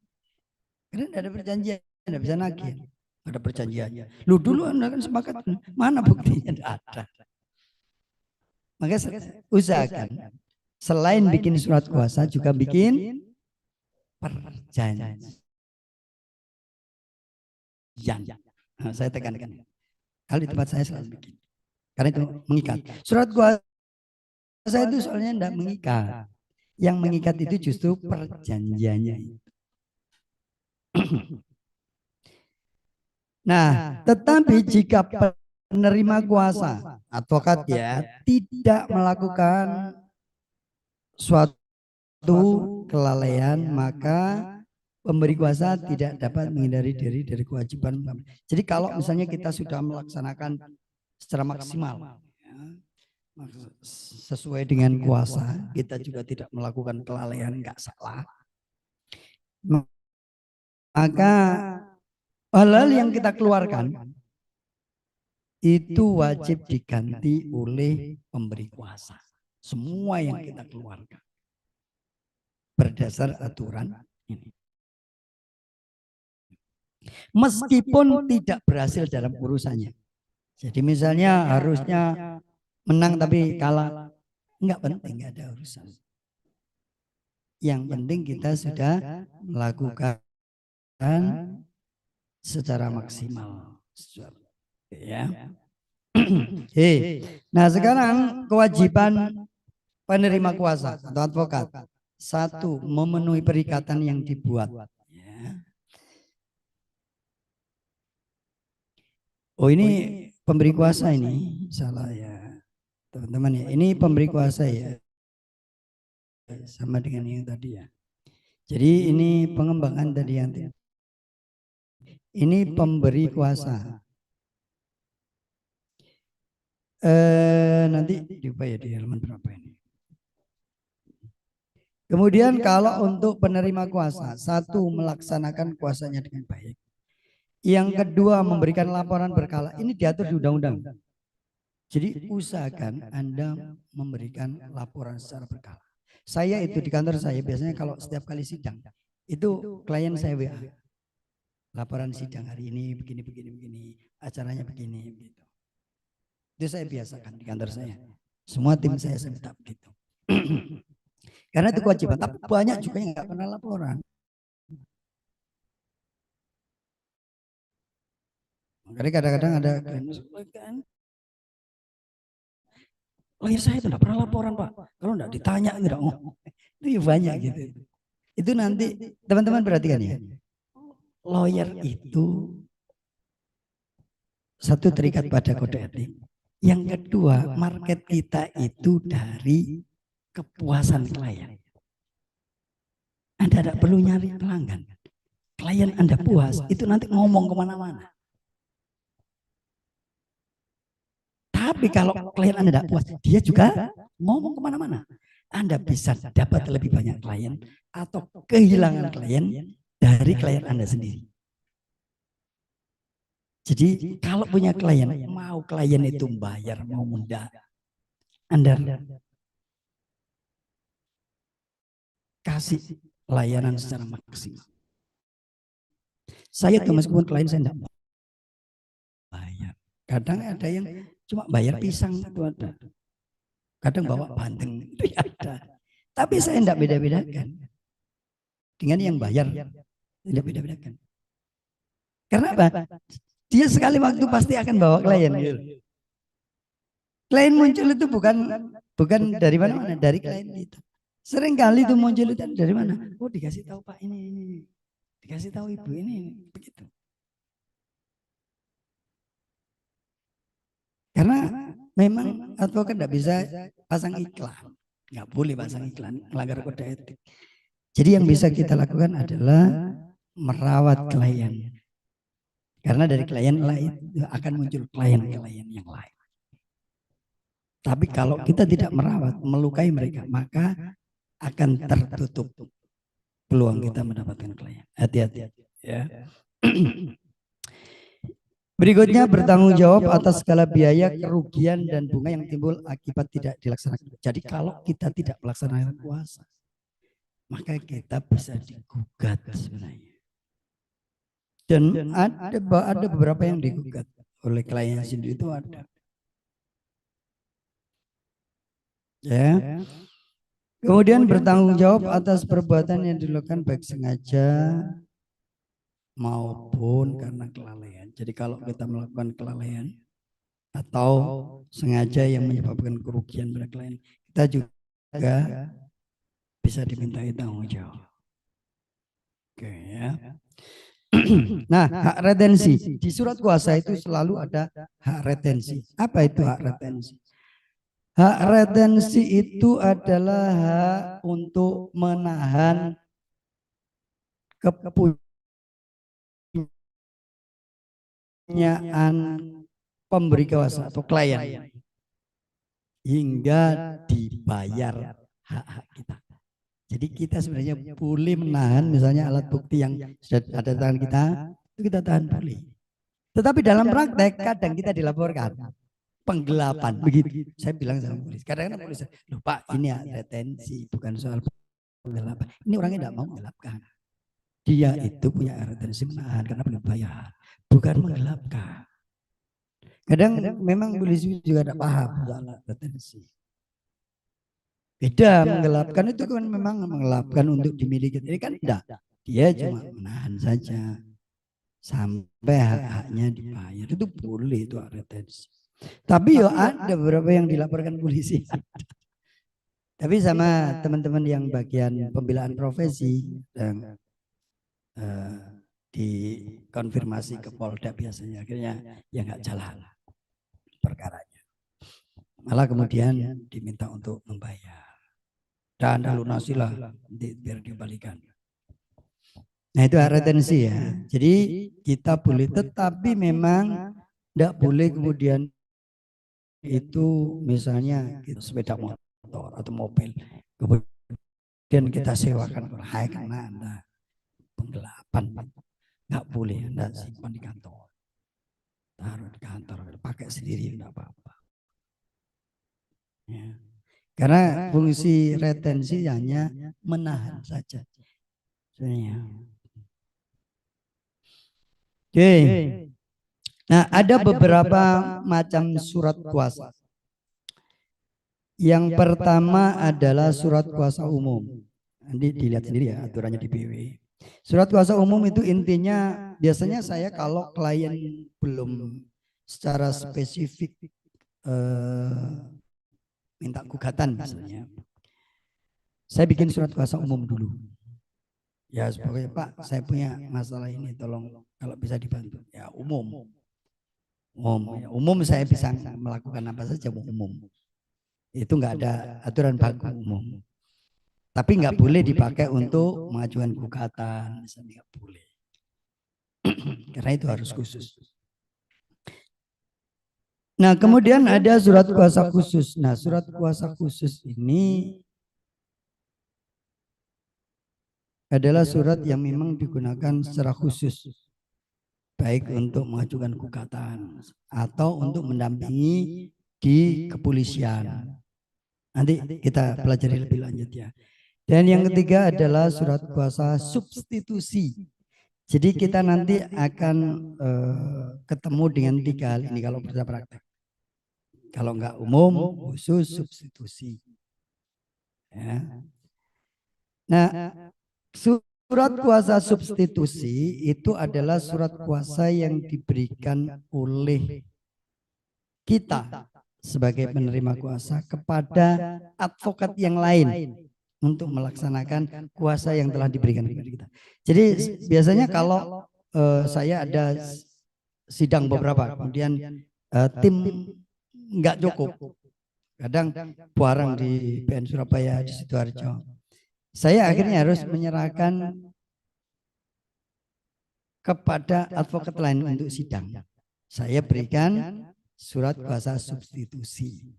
Karena tidak ada perjanjian, tidak bisa nagih. Ada perjanjiannya. Lu dulu Anda kan sepakat, mana buktinya? Tidak ada. Maka usahakan selain bikin surat kuasa juga bikin perjanjian. Nah, saya tekankan. Kalau di tempat saya selalu bikin. Karena itu mengikat. Surat kuasa itu soalnya tidak mengikat. Yang mengikat itu justru perjanjiannya. Nah, tetapi jika penerima kuasa, advokat ya, tidak melakukan suatu kelalaian, maka pemberi kuasa tidak dapat menghindari diri dari kewajiban. Jadi kalau misalnya kita sudah melaksanakan secara maksimal, ya, sesuai dengan kuasa, kita juga tidak melakukan kelalaian, nggak salah. Maka hal-hal yang kita keluarkan itu wajib diganti oleh pemberi kuasa. Semua yang kita keluarkan berdasar aturan ini. Meskipun tidak berhasil dalam urusannya. Jadi misalnya harusnya menang tapi kalah, enggak penting, enggak ada urusan. Yang penting kita sudah melakukan secara maksimal. Ya. Nah sekarang kewajiban penerima kuasa atau advokat. Satu, memenuhi perikatan yang dibuat. Ya. Oh ini pemberi kuasa ini, salah ya teman-teman ya. Ini pemberi kuasa ya, sama dengan yang tadi ya. Jadi ini pengembangan tadi yang ini pemberi kuasa. Nanti coba ya di halaman berapa ini. Kemudian kalau untuk penerima kuasa, satu, melaksanakan kuasanya dengan baik. Yang kedua, memberikan laporan berkala. Ini diatur di undang-undang. Jadi usahakan Anda memberikan laporan secara berkala. Saya itu di kantor saya biasanya kalau setiap kali sidang, itu klien saya WA. Laporan sidang hari ini begini, acaranya begini, begitu. Itu saya biasakan di kantor saya. Semua tim saya minta begitu. Karena itu kewajiban, tapi banyak juga yang nggak pernah laporan. Makanya kadang-kadang ada klien, lawyer saya itu tidak pernah laporan Pak. Kalau tidak ditanya tidak ngomong. Itu banyak gitu. Itu nanti teman-teman perhatikan ya. Lawyer itu satu terikat pada kode etik. Yang kedua, market kita itu dari kepuasan klien. Anda tidak perlu nyari pelanggan. Klien Anda puas, itu nanti ngomong kemana-mana. Tapi kalau klien Anda tidak puas, dia juga ngomong kemana-mana. Anda bisa dapat lebih banyak klien atau kehilangan klien dari klien Anda sendiri. Jadi kalau punya klien, mau klien itu bayar, mau enggak, Anda kasih layanan secara maksimal. Saya tuh meskipun klien saya enggak bayar. Kadang ada yang cuma bayar pisang itu ada. Kadang bawa banteng itu ada. Tapi saya enggak beda-bedakan. Dengan yang bayar tidak beda-bedakan. Karena apa? Dia sekali waktu pasti akan bawa klien. Klien muncul itu bukan dari mana-mana, dari klien itu. Sering kali itu muncul itu dari mana? Oh dikasih tahu Pak ini. Dikasih tahu Ibu ini. Begitu. Karena memang advokat tidak bisa pasang iklan. Nggak boleh pasang iklan, melanggar kode etik. Jadi yang bisa kita lakukan adalah merawat klien. Karena dari klien lain akan muncul klien-klien yang lain. Tapi kalau kita tidak merawat, melukai mereka, maka akan tertutup peluang kita mendapatkan klien. Hati-hati ya. Berikutnya bertanggung jawab atas segala biaya, kerugian dan bunga yang timbul akibat tidak dilaksanakan. Jadi kalau kita tidak melaksanakan kuasa, maka kita bisa digugat sebenarnya. Dan ada beberapa yang digugat oleh klien sendiri itu ada. Ya. Kemudian bertanggung jawab atas perbuatan yang dilakukan baik sengaja maupun karena kelalaian. Jadi kalau kita melakukan kelalaian atau sengaja yang menyebabkan kerugian pada klien, kita juga bisa dimintai tanggung jawab. Oke ya. Nah, hak retensi di surat kuasa itu selalu ada hak retensi. Apa itu hak retensi? Hak retensi itu adalah hak untuk menahan kepunyaan pemberi kuasa atau klien hingga dibayar hak-hak kita. Jadi kita sebenarnya boleh menahan misalnya alat bukti yang sudah ada di tangan kita, itu kita tahan boleh. Tetapi dalam praktek kadang kita dilaporkan penggelapan begitu. Saya bilang sama polisi, kadang-kadang polisi, loh Pak ini ya retensi bukan soal penggelapan. Ini orangnya tidak mau menggelapkan. Dia itu punya retensi menahan karena belum bayar, bukan menggelapkan. Kadang memang polisi juga tidak paham soal retensi. Beda menggelapkan itu kan memang menggelapkan untuk dimiliki. Ini kan tidak. Dia cuma menahan saja sampai hak-haknya dibayar. Itu boleh itu hak retensi. Tapi ya ada beberapa yang dilaporkan polisi. Tapi sama teman-teman yang bagian pembelaan profesi dan dikonfirmasi ke Polda biasanya akhirnya ya nggak jalan perkaranya. Malah kemudian diminta untuk membayar. Dan lunasilah biar dikembalikan. Nah itu hak retensi ya. Jadi kita boleh, tetapi memang tidak boleh kemudian itu misalnya kita sepeda motor atau mobil kemudian kita sewakan hai karena Anda penggelapan, nggak boleh Anda simpan di kantor, taruh di kantor, pakai sendiri nggak apa-apa. Ya. Karena fungsi retensi hanya menahan saja. Sebenarnya. Oke. Nah, ada beberapa macam surat kuasa. Yang pertama adalah surat kuasa umum. Nanti dilihat sendiri ya aturannya di BW. Surat kuasa umum itu intinya biasanya saya kalau klien belum secara spesifik minta gugatan misalnya, saya bikin surat kuasa umum dulu. Ya pokoknya Pak saya punya masalah ini tolong kalau bisa dibantu. Ya umum. Umum saya bisa melakukan apa saja umum. Itu nggak ada aturan baku umum. Tapi nggak boleh dipakai untuk mengajukan gugatan, misalnya nggak boleh. Karena itu harus khusus. Nah kemudian ada surat kuasa khusus. Nah surat kuasa khusus ini adalah surat yang memang digunakan secara khusus. Baik untuk mengajukan gugatan atau untuk mendampingi di kepolisian. Nanti kita pelajari lebih lanjut ya. Dan yang ketiga adalah surat kuasa substitusi. Jadi kita nanti akan ketemu dengan 3 hal ini kalau bisa praktek. Kalau enggak umum, khusus, substitusi. Ya. Nah, surat kuasa substitusi itu adalah surat kuasa yang diberikan oleh kita sebagai penerima kuasa kepada advokat yang lain untuk melaksanakan kuasa yang telah diberikan kepada kita. Jadi biasanya kalau saya ada sidang beberapa, kemudian tim nggak cukup, kadang barang di PN Surabaya, di Sidoarjo, saya akhirnya harus menyerahkan kepada advokat lain untuk sidang. Saya berikan surat kuasa substitusi.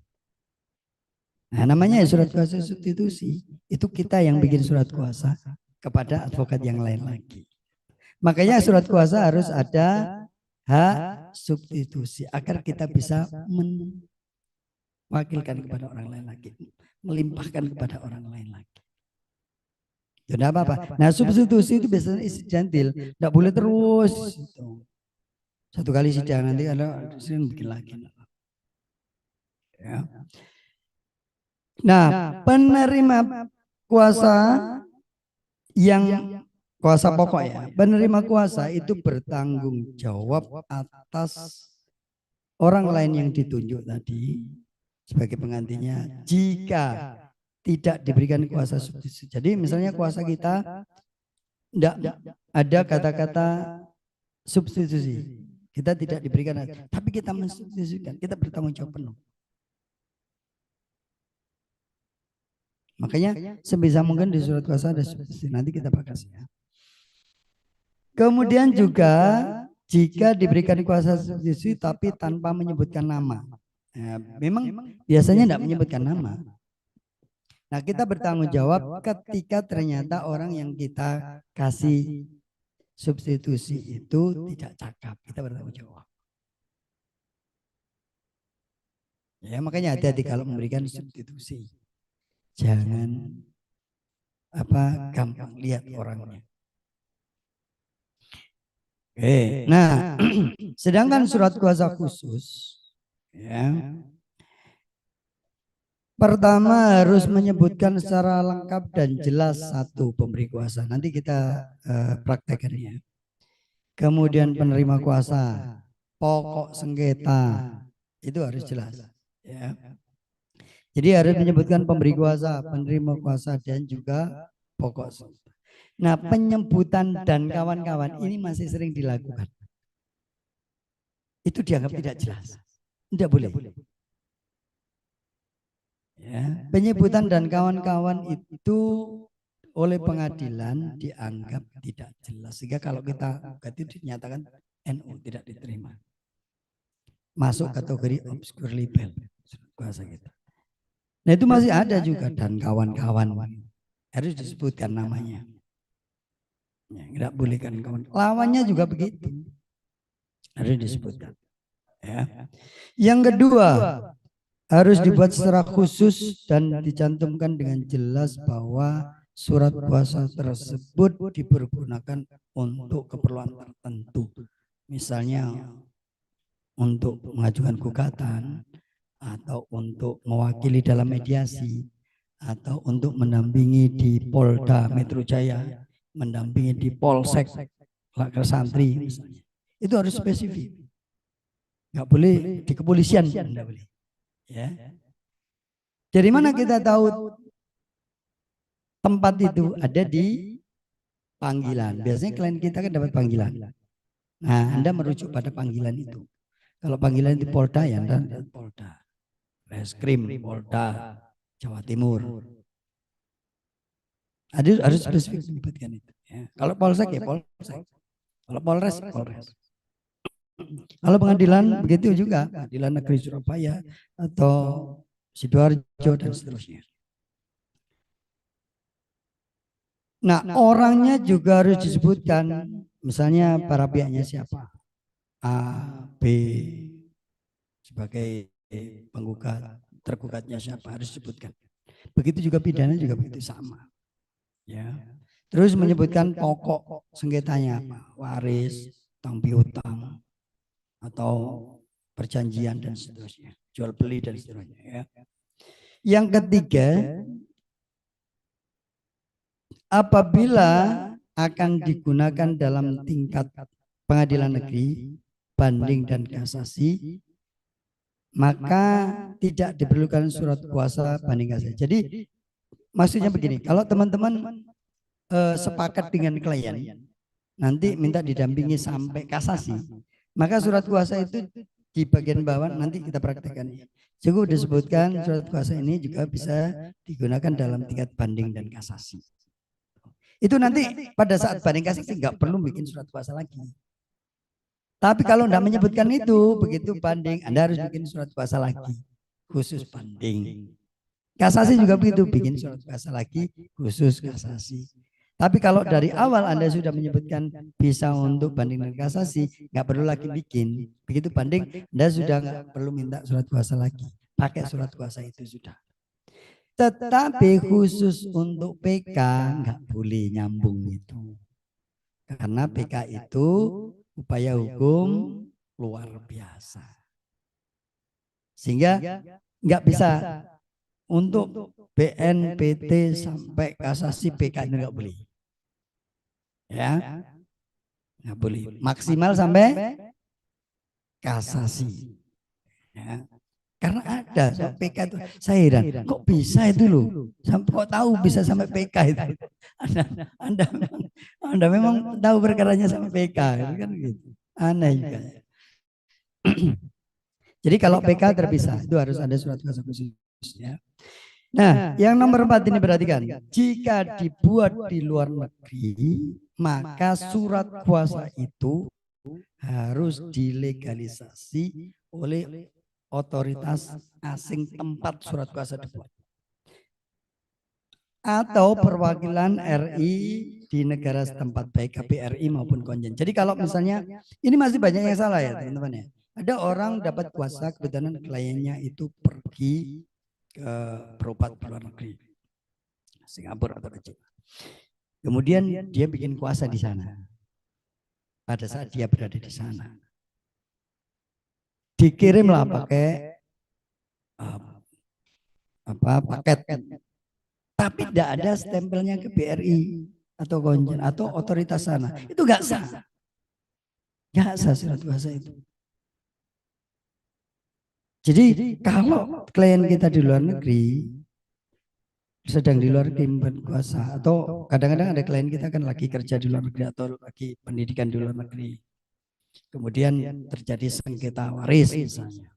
Nah namanya surat kuasa substitusi, itu kita yang bikin surat kuasa kepada advokat yang lain lagi. Makanya surat kuasa harus ada hak substitusi agar kita bisa mewakilkan kepada orang lain lagi, melimpahkan kepada orang lain lagi. Tidak apa-apa. Nah, substitusi itu biasanya istijantil, tidak boleh terus. Gitu. Satu kali sidang nanti ada sering bikin lagi. Ya. Nah, penerima kuasa yang kuasa pokok ya, penerima kuasa itu bertanggung jawab atas orang lain yang ditunjuk tadi sebagai penggantinya jika tidak diberikan kuasa substitusi. Jadi misalnya kuasa kita tidak ada kata-kata substitusi, kita tidak diberikan, tapi kita mensubstitusikan, kita bertanggung jawab penuh. Makanya sebisa mungkin di surat kuasa ada substitusi, nanti kita bahas ya. Kemudian juga jika diberikan kuasa substitusi tapi tanpa menyebutkan nama. Nah, memang biasanya tidak menyebutkan nama. Nah, kita bertanggung jawab ketika ternyata orang yang kita kasih substitusi itu tidak cakap, kita bertanggung jawab. Ya, makanya hati-hati kalau memberikan substitusi. Jangan gampang lihat orangnya. Oke, nah sedangkan surat kuasa khusus ya, pertama harus menyebutkan secara lengkap dan jelas satu pemberi kuasa. Nanti kita praktekkan ya. Kemudian penerima kuasa, pokok sengketa itu harus jelas ya. Jadi harus menyebutkan pemberi kuasa, penerima kuasa dan juga pokok sengketa. Nah, penyebutan dan kawan-kawan ini masih sering dilakukan. Itu dianggap tidak jelas. Tidak boleh. Ya, penyebutan dan kawan-kawan itu oleh pengadilan dianggap tidak jelas. Sehingga kalau kita itu dinyatakan NU tidak diterima. Masuk kategori obscure libel. Kuasa kita. Nah, itu masih ada juga dan kawan-kawan. Harus disebutkan namanya. Ya, tidak boleh kan kawan. Lawannya juga begitu. Harus disebutkan. Ya. Yang kedua, harus dibuat secara khusus dan dicantumkan dengan jelas bahwa surat kuasa tersebut dipergunakan untuk keperluan tertentu. Misalnya untuk mengajukan gugatan atau untuk mewakili dalam mediasi atau untuk mendampingi di Polda Metro Jaya, mendampingi di Polsek Laker Santri misalnya. Itu harus spesifik. Nggak boleh di kepolisian, enggak boleh. Ya. Dari mana kita tahu tempat itu? Ada di panggilan. Biasanya klien kita kan dapat panggilan. Nah, Anda merujuk pada panggilan itu. Kalau panggilan di Polda ya Anda Polda. Reskrim Polda Jawa Timur. Harus spesifik menyebutkan itu. Ya. Kalau Polsek ya Polsek. Kalau Polres, Polres. Kalau pengadilan begitu juga, pengadilan negeri Surabaya atau Sidoarjo dan seterusnya. Nah, orangnya juga harus disebutkan, misalnya para pihaknya siapa, A, B, sebagai penggugat, tergugatnya siapa harus disebutkan. Begitu juga pidana juga begitu sama. Ya. Terus menyebutkan pokok sengketanya apa, waris, utang piutang, atau perjanjian dan seterusnya, jual beli dan seterusnya. Ya. Yang ketiga, apabila akan digunakan dalam tingkat pengadilan negeri, banding dan kasasi, maka tidak diperlukan surat kuasa banding kasasi. Jadi maksudnya begini, kalau teman-teman sepakat dengan klien, nanti minta didampingi sampai kasasi, maka surat kuasa itu di bagian bawah nanti kita praktekkan. Cukup disebutkan surat kuasa ini juga bisa digunakan dalam tingkat banding dan kasasi. Itu nanti pada saat banding kasasi nggak perlu bikin surat kuasa lagi. Tapi kalau tidak menyebutkan itu, begitu banding, Anda harus bikin surat kuasa lagi, khusus banding. Kasasi juga begitu, bikin surat kuasa lagi, khusus kasasi. Tapi kalau dari awal Anda sudah menyebutkan bisa untuk banding dan kasasi, nggak perlu lagi bikin. Begitu banding, Anda sudah nggak perlu minta surat kuasa lagi. Pakai surat kuasa itu sudah. Tetapi khusus untuk PK nggak boleh nyambung itu. Karena PK itu upaya hukum luar biasa. Sehingga nggak bisa untuk BNPT sampai kasasi PK itu nggak boleh. Ya, nggak boleh. Maksimal sampai kasasi. Ya. Karena ada PK itu, saya heran, kok bisa itu loh, kok tahu bisa sampai PK itu. Anda memang tahu perkaranya sampai PK, itu kan gitu. Aneh juga. Jadi kalau PK terpisah, itu harus ada surat kuasa khusus. Ya. Nah, yang nomor 4 ini perhatikan, jika dibuat di luar negeri, maka surat kuasa itu harus dilegalisasi oleh otoritas asing tempat surat kuasa dibuat atau perwakilan RI di negara setempat baik KBRI maupun konjen. Jadi kalau misalnya ini masih banyak yang salah ya teman-teman ya. Ada orang dapat kuasa kebetulan kliennya itu pergi ke berobat ke luar negeri, Singapura atau kecil. Kemudian dia bikin kuasa di sana. Pada saat dia berada di sana, dikirimlah pakai paket, tapi tidak ada stempelnya ke BRI atau konjen atau otoritas sana. Itu nggak sah, nggak sah surat kuasa itu. Jadi kalau klien kita di luar negeri, sedang di luar negeri kuasa, atau kadang-kadang ada klien kita kan lagi kerja di luar negeri atau lagi pendidikan di luar negeri, kemudian terjadi sengketa waris misalnya,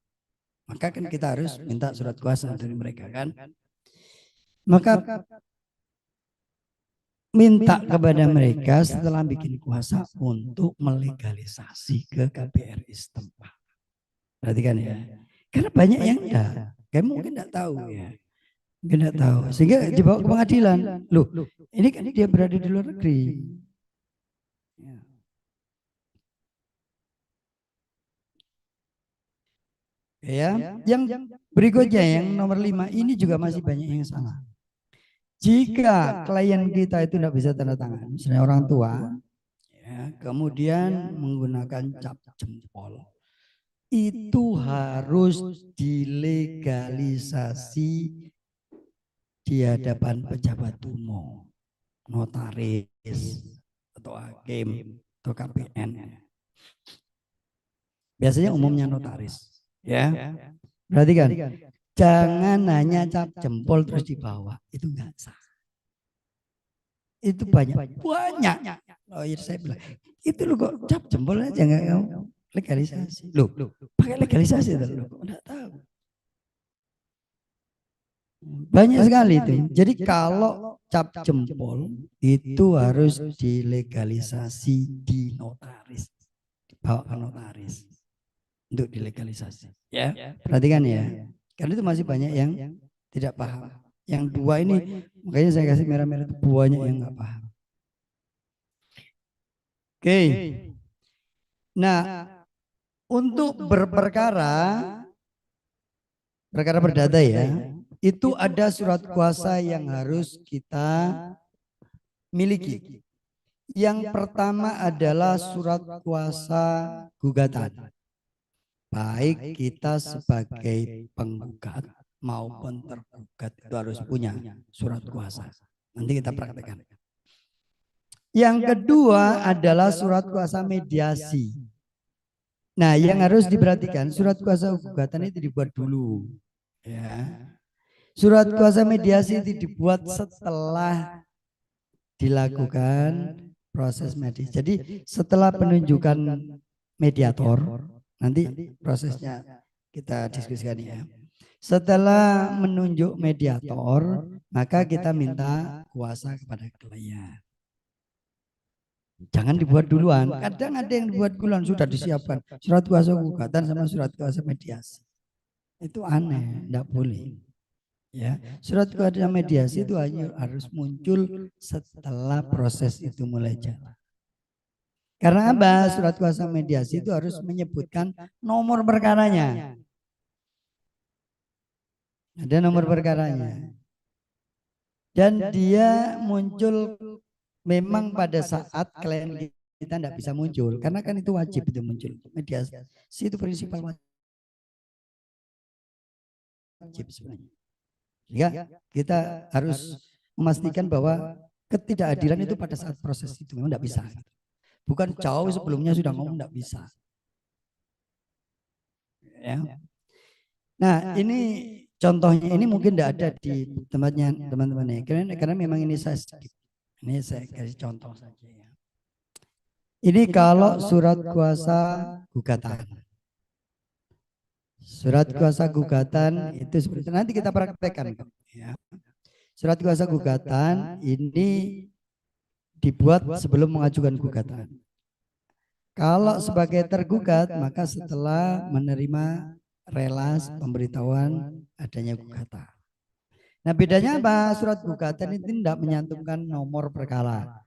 maka kan kita harus minta surat kuasa dari mereka kan. Maka minta kepada mereka setelah bikin kuasa untuk melegalisasi ke KBRI setempat. Perhatikan ya. Karena banyak yang enggak, kayak mungkin enggak tahu ya. Mungkin enggak tahu. Sehingga dibawa ke pengadilan. Loh, ini kan dia berada di luar negeri. Ya, yang berikutnya yang nomor 5 ini juga masih banyak yang salah. Jika klien kita itu tidak bisa tanda tangan, misalnya orang tua, ya, kemudian menggunakan cap jempol, itu harus dilegalisasi di hadapan pejabat umum, notaris, atau hakim, atau KPN. Biasanya umumnya notaris. Ya, perhatikan, jangan hanya cap jempol terus dibawa, itu enggak sah. Itu banyak. Oh iya saya bilang, itu lo kok cap jempol aja enggak kamu legalisasi. Loh, pakai legalisasi lo kok enggak tahu. Banyak sekali itu. Jadi kalau cap jempol itu harus dilegalisasi di notaris, dibawa ke notaris untuk dilegalisasi. Ya, perhatikan ya. Karena itu masih banyak yang tidak paham. Yang dua ini, makanya saya kasih merah-merah itu banyak yang nggak paham. Oke. Nah, untuk berperkara perdata ya, itu ada surat kuasa yang harus kita miliki. Yang pertama adalah surat kuasa gugatan. Baik kita sebagai penggugat maupun tergugat itu harus punya surat kuasa. Nanti kita praktekkan. Yang kedua adalah surat kuasa mediasi. Nah, yang harus diperhatikan surat kuasa gugatan itu dibuat dulu. Ya. Surat kuasa mediasi itu dibuat setelah dilakukan proses medis. Jadi setelah penunjukan mediator, nanti prosesnya kita diskusikan ya. Setelah menunjuk mediator, maka kita minta kuasa kepada klien. Jangan dibuat duluan. Kadang ada yang dibuat duluan sudah disiapkan surat kuasa gugatan sama surat kuasa mediasi. Itu aneh, tidak boleh. Ya, surat kuasa mediasi itu hanya harus muncul setelah proses itu mulai jalan. Karena apa? Surat kuasa mediasi itu harus menyebutkan nomor perkaranya. Ada nomor perkaranya. Dan dia muncul memang pada saat klien kita tidak bisa muncul, karena kan itu wajib itu muncul. Mediasi itu prinsipal wajib sebenarnya. Sehingga kita harus memastikan bahwa ketidakhadiran itu pada saat proses itu memang tidak bisa. Bukan jauh sebelumnya sudah ngomong tidak bisa. Ya. Nah ini contohnya ini mungkin tidak ada di tempatnya teman-teman ya, karena memang ini saya skip. Ini saya kasih contoh saja ya. Ini kalau surat kuasa gugatan. Surat kuasa gugatan itu seperti nanti kita praktekkan ya. Surat kuasa gugatan ini dibuat sebelum mengajukan gugatan. Kalau sebagai tergugat maka setelah menerima relas pemberitahuan adanya gugatan. Nah bedanya apa? Surat gugatan itu tidak menyantumkan nomor perkara.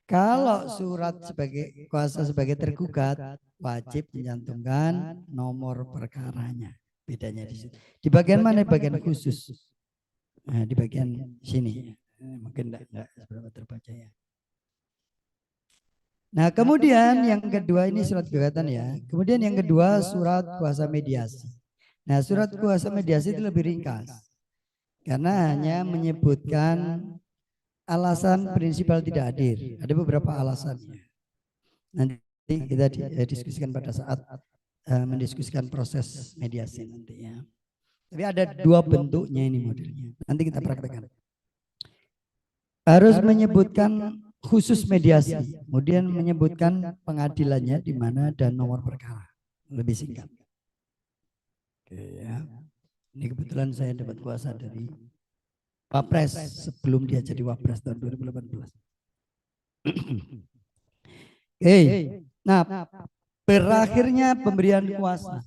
Kalau surat sebagai kuasa sebagai tergugat wajib menyantumkan nomor perkaranya. Bedanya di situ. Di bagian mana? Di bagian khusus. Nah, di bagian sini. Mungkin tidak seberapa terbaca ya. Nah kemudian yang kedua ini surat gugatan ya. Kemudian yang kedua surat kuasa mediasi. Nah surat kuasa mediasi itu lebih ringkas. Karena hanya menyebutkan alasan prinsipal tidak hadir. Ada beberapa alasannya. Nanti kita diskusikan pada saat mendiskusikan proses mediasi nanti ya. Tapi ada dua bentuknya ini modelnya. Nanti kita praktekkan. Harus menyebutkan khusus mediasi, kemudian menyebutkan pengadilannya di mana dan nomor perkara. Lebih singkat. Oke ya. Ini kebetulan saya dapat kuasa dari Wapres sebelum dia jadi Wapres tahun 2018. Oke. Nah, berakhirnya pemberian kuasa.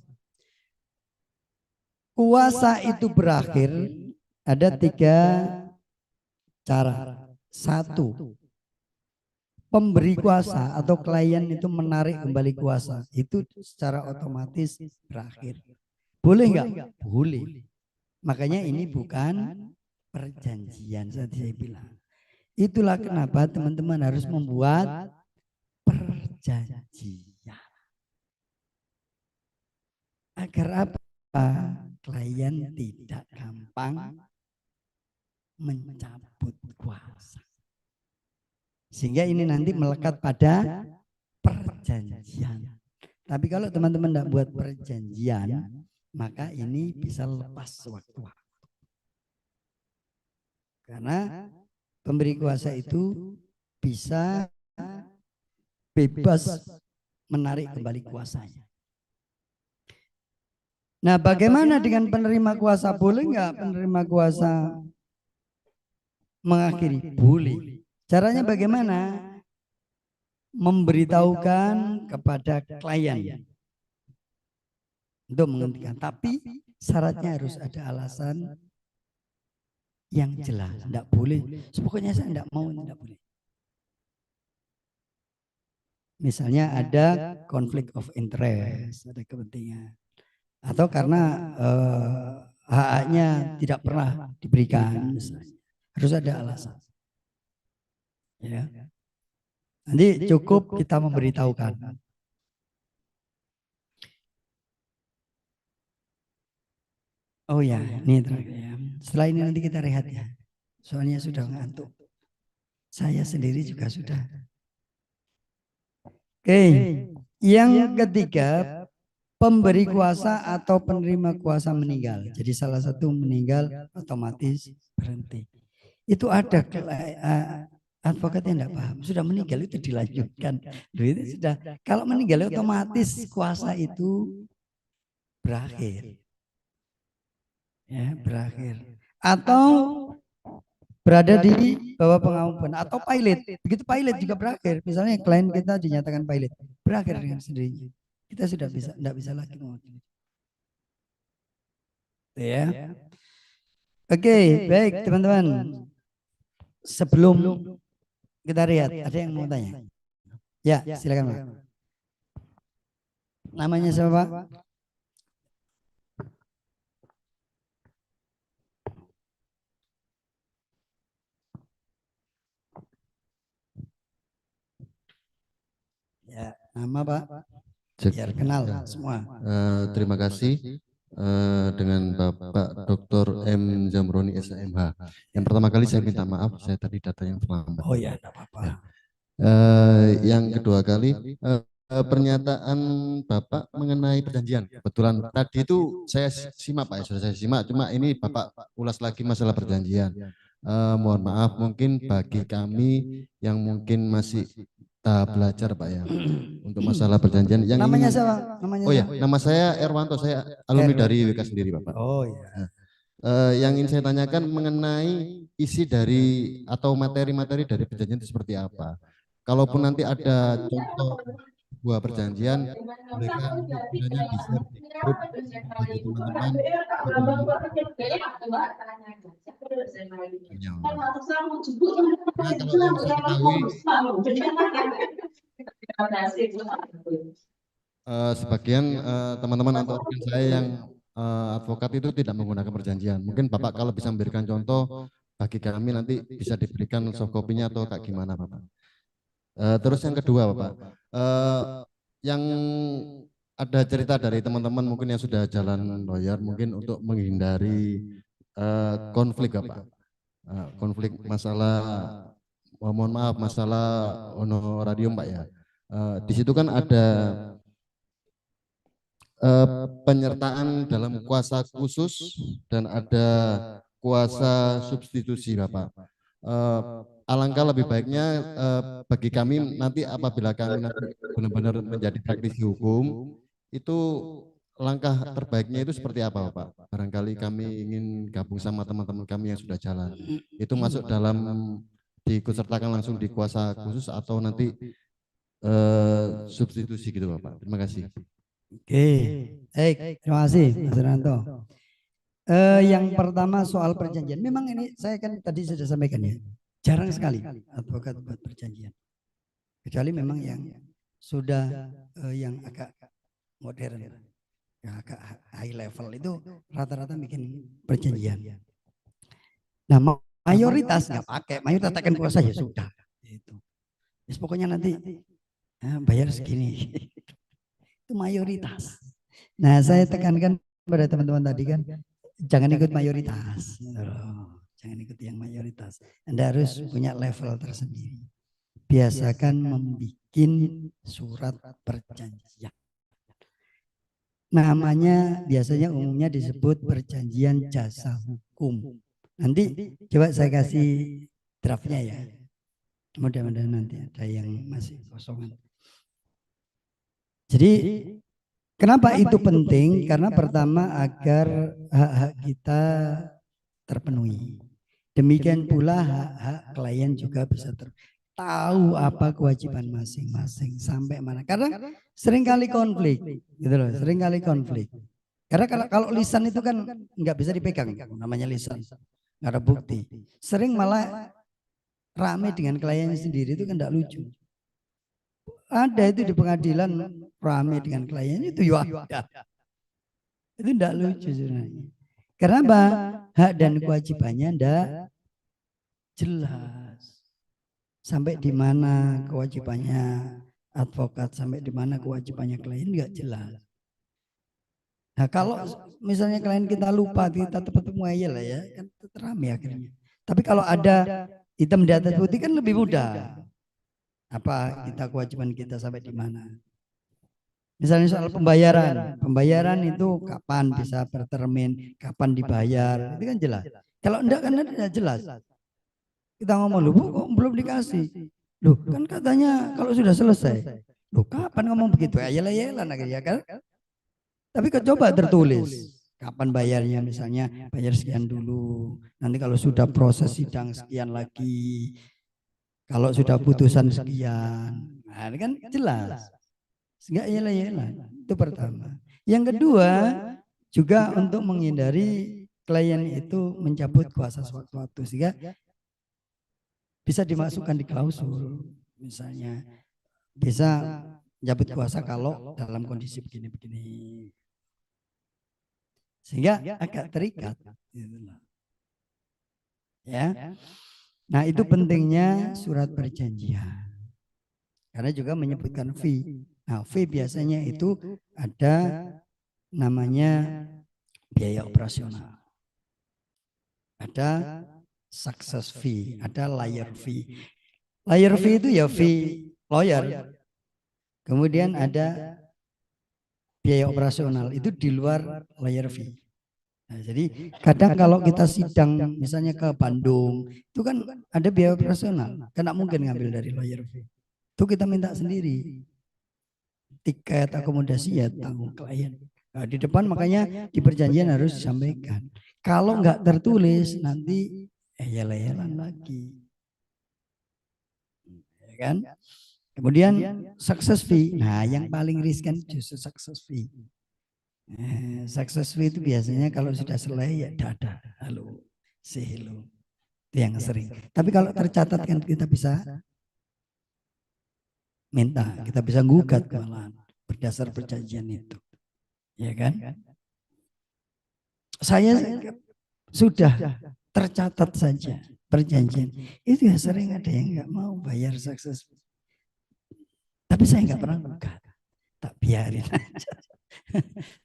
Kuasa itu berakhir ada 3 cara. 1, pemberi kuasa atau klien itu menarik kembali kuasa. Itu secara otomatis berakhir. Boleh enggak? Boleh. Makanya ini bukan perjanjian, saya bilang. Itulah kenapa teman-teman harus membuat perjanjian. Agar apa? Klien tidak gampang mencabut kuasa. Sehingga ini nanti melekat pada perjanjian. Tapi kalau teman-teman tidak buat perjanjian, maka ini bisa lepas sewaktu-waktu. Karena pemberi kuasa itu bisa bebas menarik kembali kuasanya. Nah, bagaimana dengan penerima kuasa? Boleh nggak penerima kuasa mengakhiri? Boleh. Caranya bagaimana? Memberitahukan kepada klien untuk menghentikan. Tapi syaratnya harus ada alasan yang jelas. Tidak boleh. Pokoknya saya tidak mau, tidak boleh. Misalnya ada konflik of interest, ada kepentingan. Atau karena hak-haknya tidak pernah diberikan. Misalnya. Harus ada alasan. Ya. Nanti cukup kita memberitahukan. Oh ya, ini terakhir ya. Setelah ini nanti kita rehat ya. Soalnya sudah ngantuk. Saya sendiri juga sudah. Oke, yang ketiga, pemberi kuasa atau penerima kuasa meninggal. Jadi salah satu meninggal otomatis berhenti. Itu ada advokatnya tidak paham, sudah meninggal itu dilanjutkan. Itu sudah, kalau meninggal otomatis kuasa itu berakhir. Ya, berakhir. Atau berada di bawah pengawasan atau pilot. Begitu pilot juga berakhir. Misalnya klien kita dinyatakan pilot, berakhir dengan sendirinya. Kita sudah bisa, tidak bisa lagi mewakili. Ya. Oke, baik teman-teman. Sebelum kita lihat, ada yang mau tanya? Ya, silakan Pak. Namanya siapa Pak? Nama Pak, Cek. biar kenal Ya. semua. Terima kasih dengan Bapak Dr. M. Zamroni SMH. Yang pertama kali saya minta maaf, saya tadi data yang terlambat. Oh ya, enggak apa-apa. Ya. Yang kedua kali pernyataan Bapak mengenai perjanjian. Kebetulan tadi itu saya simak Pak, sudah saya simak. Cuma ini Bapak ulas lagi masalah perjanjian. Mohon maaf, mungkin bagi kami yang mungkin masih tahap belajar Pak ya, untuk masalah perjanjian. Yang Namanya ingin, siapa? Namanya oh ya, siapa? nama saya Erwanto, saya alumni Erwanto. dari WK sendiri Bapak. Oh ya. Yang ingin saya tanyakan mengenai isi dari atau materi-materi dari perjanjian itu seperti apa. Kalaupun nanti ada contoh buah perjanjian, bolehkah untuk kiranya di-share di grup bagi teman-teman. Nah, kalau yang saya ketahui, sebagian teman-teman atau rekan saya yang advokat itu tidak menggunakan perjanjian. Mungkin Bapak kalau bisa memberikan contoh bagi kami nanti bisa diberikan soft copy-nya atau kayak gimana Bapak. Terus yang kedua Bapak, yang ada cerita dari teman-teman mungkin yang sudah jalan lawyer mungkin untuk menghindari konflik Bapak. Konflik masalah, mohon maaf, masalah honorarium Pak ya. Di situ kan ada penyertaan dalam kuasa khusus dan ada kuasa substitusi Bapak. Alangkah lebih baiknya bagi kami nanti apabila kami nanti benar-benar menjadi praktisi hukum, itu langkah terbaiknya itu seperti apa Bapak? Barangkali kami ingin gabung sama teman-teman kami yang sudah jalan. Itu masuk dalam diikutsertakan langsung di kuasa khusus atau nanti substitusi gitu Bapak. Terima kasih. Oke, baik, terima kasih Mas Ranto. Yang pertama soal perjanjian, memang ini saya kan tadi sudah sampaikan ya, jarang sekali advokat buat perjanjian, kecuali memang yang sudah yang agak modern, yang agak high level itu rata-rata bikin perjanjian. Nah mayoritas nggak pakai, mayoritas tekan kuasa ya sudah, itu. Yes, pokoknya nanti bayar segini. Itu mayoritas. Nah, saya tekankan pada teman-teman tadi kan, jangan ikut mayoritas. Jangan ikut yang mayoritas. Anda harus punya level tersendiri. Biasakan membuat surat perjanjian. Namanya biasanya umumnya disebut perjanjian jasa hukum. Nanti coba saya kasih draftnya ya. Mudah-mudahan nanti ada yang masih kosongan. Jadi kenapa itu penting? Karena pertama agar hak-hak kita terpenuhi. Demikian pula hak-hak klien juga bisa tahu apa kewajiban masing-masing sampai mana. Karena seringkali konflik, gitu loh, seringkali konflik. Karena kalau lisan itu kan nggak bisa dipegang, namanya lisan, nggak ada bukti. Sering malah rame dengan kliennya sendiri itu kan nggak lucu. Ada itu di pengadilan rame dengan kliennya itu ya ada. Itu tidak lucu sebenarnya. Kenapa? Hak dan kewajibannya tidak jelas. Sampai di mana kewajibannya advokat, sampai di mana kewajibannya klien nggak jelas. Nah kalau misalnya klien kita lupa, kita tetap ngeyel lah ya, kan rame akhirnya. Tapi kalau ada hitam di atas putih kan lebih mudah. Apa kita kewajiban kita sampai di mana? Misalnya soal pembayaran itu kapan bisa bertermin, kapan dibayar, itu kan jelas. Kalau enggak kan tidak jelas. Kita ngomong, loh kok belum dikasih? Loh kan katanya kalau sudah selesai. Loh kapan ngomong begitu? Ayel-ayelan akhirnya kan. Tapi kok coba tertulis. Kapan bayarnya, misalnya bayar sekian dulu. Nanti kalau sudah proses sidang sekian lagi. Kalau sudah putusan sekian, nah ini kan jelas. Enggak yela-yela, itu pertama. Yang kedua, juga untuk menghindari klien itu mencabut kuasa sewaktu-waktu, sehingga bisa dimasukkan di klausul. Misalnya, bisa mencabut kuasa kalau dalam kondisi begini-begini. Sehingga agak terikat. Ya. Nah itu pentingnya surat perjanjian. Karena juga menyebutkan fee. Nah, V biasanya itu ada namanya biaya operasional. Ada success fee, ada lawyer fee. Lawyer fee itu ya fee lawyer. Kemudian ada biaya operasional, itu di luar lawyer fee. Nah, jadi kadang kalau kita sidang misalnya ke Bandung, itu kan ada biaya operasional, kan nggak mungkin ngambil dari lawyer fee. Itu kita minta sendiri. Tiket akomodasi ya tanggung klien. Nah, di depan makanya di perjanjian harus disampaikan. Kalau nggak tertulis nanti yel-yelan lagi. Ya kan? Kemudian success fee. Nah, yang paling riskan justru success fee. Success fee itu biasanya kalau sudah selesai ya dadah, halo, say hello. Itu yang sering. Tapi kalau tercatat kan kita bisa minta, kita bisa gugat malahan berdasar perjanjian itu. Ya kan? Saya sudah tercatat saja perjanjian. Itu ya sering ada yang nggak mau bayar success fee. Tapi saya nggak pernah gugat. Tak biarin aja.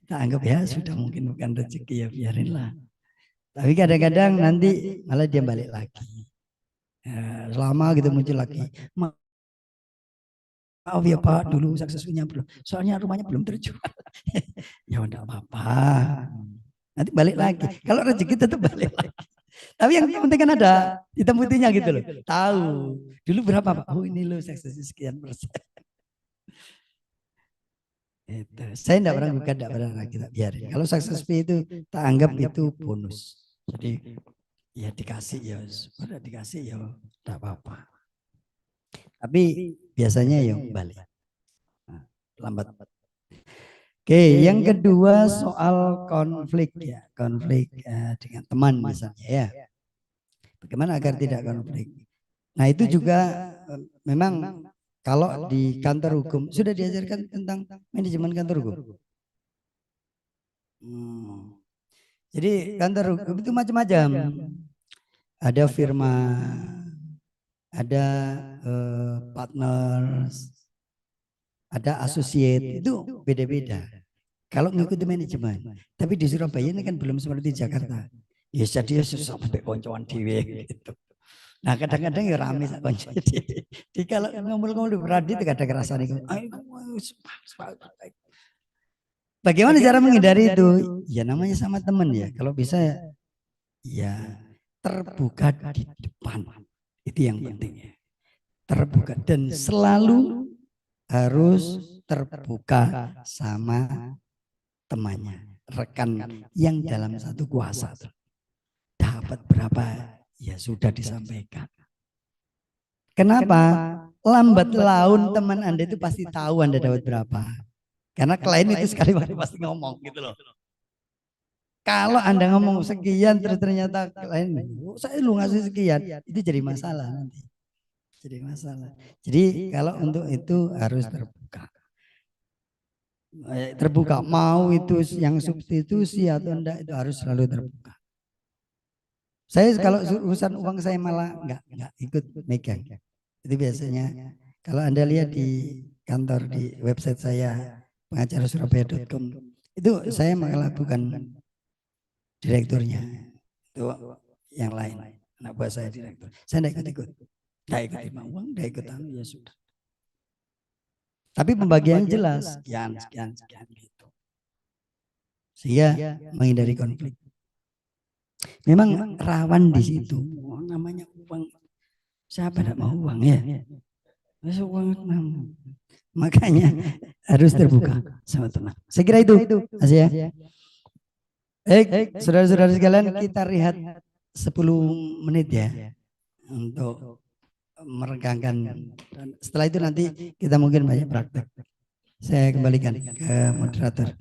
Tak anggap ya sudah mungkin bukan rezeki ya biarinlah. Tapi kadang-kadang nanti malah dia balik lagi. Ya, lama gitu muncul lagi. Maaf ya Pak, dulu suksesnya belum. Soalnya rumahnya belum terjual. Ya udah apa-apa. Nanti balik lagi. Kalau rezeki tetap balik lagi. Tapi yang penting kan ada hitam putihnya gitu loh. Tahu. Dulu berapa Pak? Oh ini loh suksesnya sekian persen. Itu. Saya tidak pernah buka, tidak pernah kita biarin. Kalau success fee itu tak anggap itu bonus. Jadi ya dikasih ya, sudah dikasih ya, tidak apa-apa. Tapi biasanya ya balik. Nah, lambat. Oke, yang kedua soal konflik ya, konflik dengan teman misalnya ya. Bagaimana agar tidak konflik? Nah itu juga memang kalau di kantor hukum sudah diajarkan tentang manajemen kantor hukum. Jadi kantor hukum itu macam-macam. Ada firma, ada partners, ada associate, itu beda-beda. Kalau mengikuti manajemen, tapi di Surabaya ini kan belum seperti Jakarta. Ya jadi susah sampai koncoan dewe gitu. Nah kadang-kadang ya rame sak konco. Jadi kalau ngumpul-ngumpul di Radit kadang kerasa nih. Bagaimana cara menghindari itu? Ya namanya sama teman ya. Kalau bisa ya terbuka di depan. Itu yang penting ya. Terbuka dan selalu harus terbuka sama temannya, rekan yang dalam satu kuasa. Dapat berapa ya sudah disampaikan. Kenapa? Lambat laun teman Anda itu pasti tahu Anda dapat berapa. Karena klien itu sekali waktu pasti ngomong gitu loh. Kalau Anda ngomong sekian terus ternyata klien, saya lu ngasih sekian, itu jadi masalah nanti. Jadi masalah. Jadi kalau untuk itu harus terbuka. Terbuka mau itu yang substitusi atau enggak itu harus selalu terbuka. Saya kalau urusan uang saya malah enggak ikut megang. Itu biasanya kalau Anda lihat di kantor di website saya pengacara-surabaya.com itu saya malah bukan direkturnya. Itu yang lain. Anak buah saya direktur. Saya enggak ikut-ikut. Enggak ikut terima uang, enggak ikut ya sudah. Tapi pembagian jelas sekian gitu. Sehingga menghindari konflik. Memang rawan di situ. Namanya uang. Siapa tidak mau uang ya? Uang makanya harus terbuka sama tenang. Saya kira itu. Asia. Saudara-saudara sekalian kita rehat 10 menit ya untuk meregangkan. Dan setelah itu nanti kita mungkin banyak praktek. Saya kembalikan ke moderator.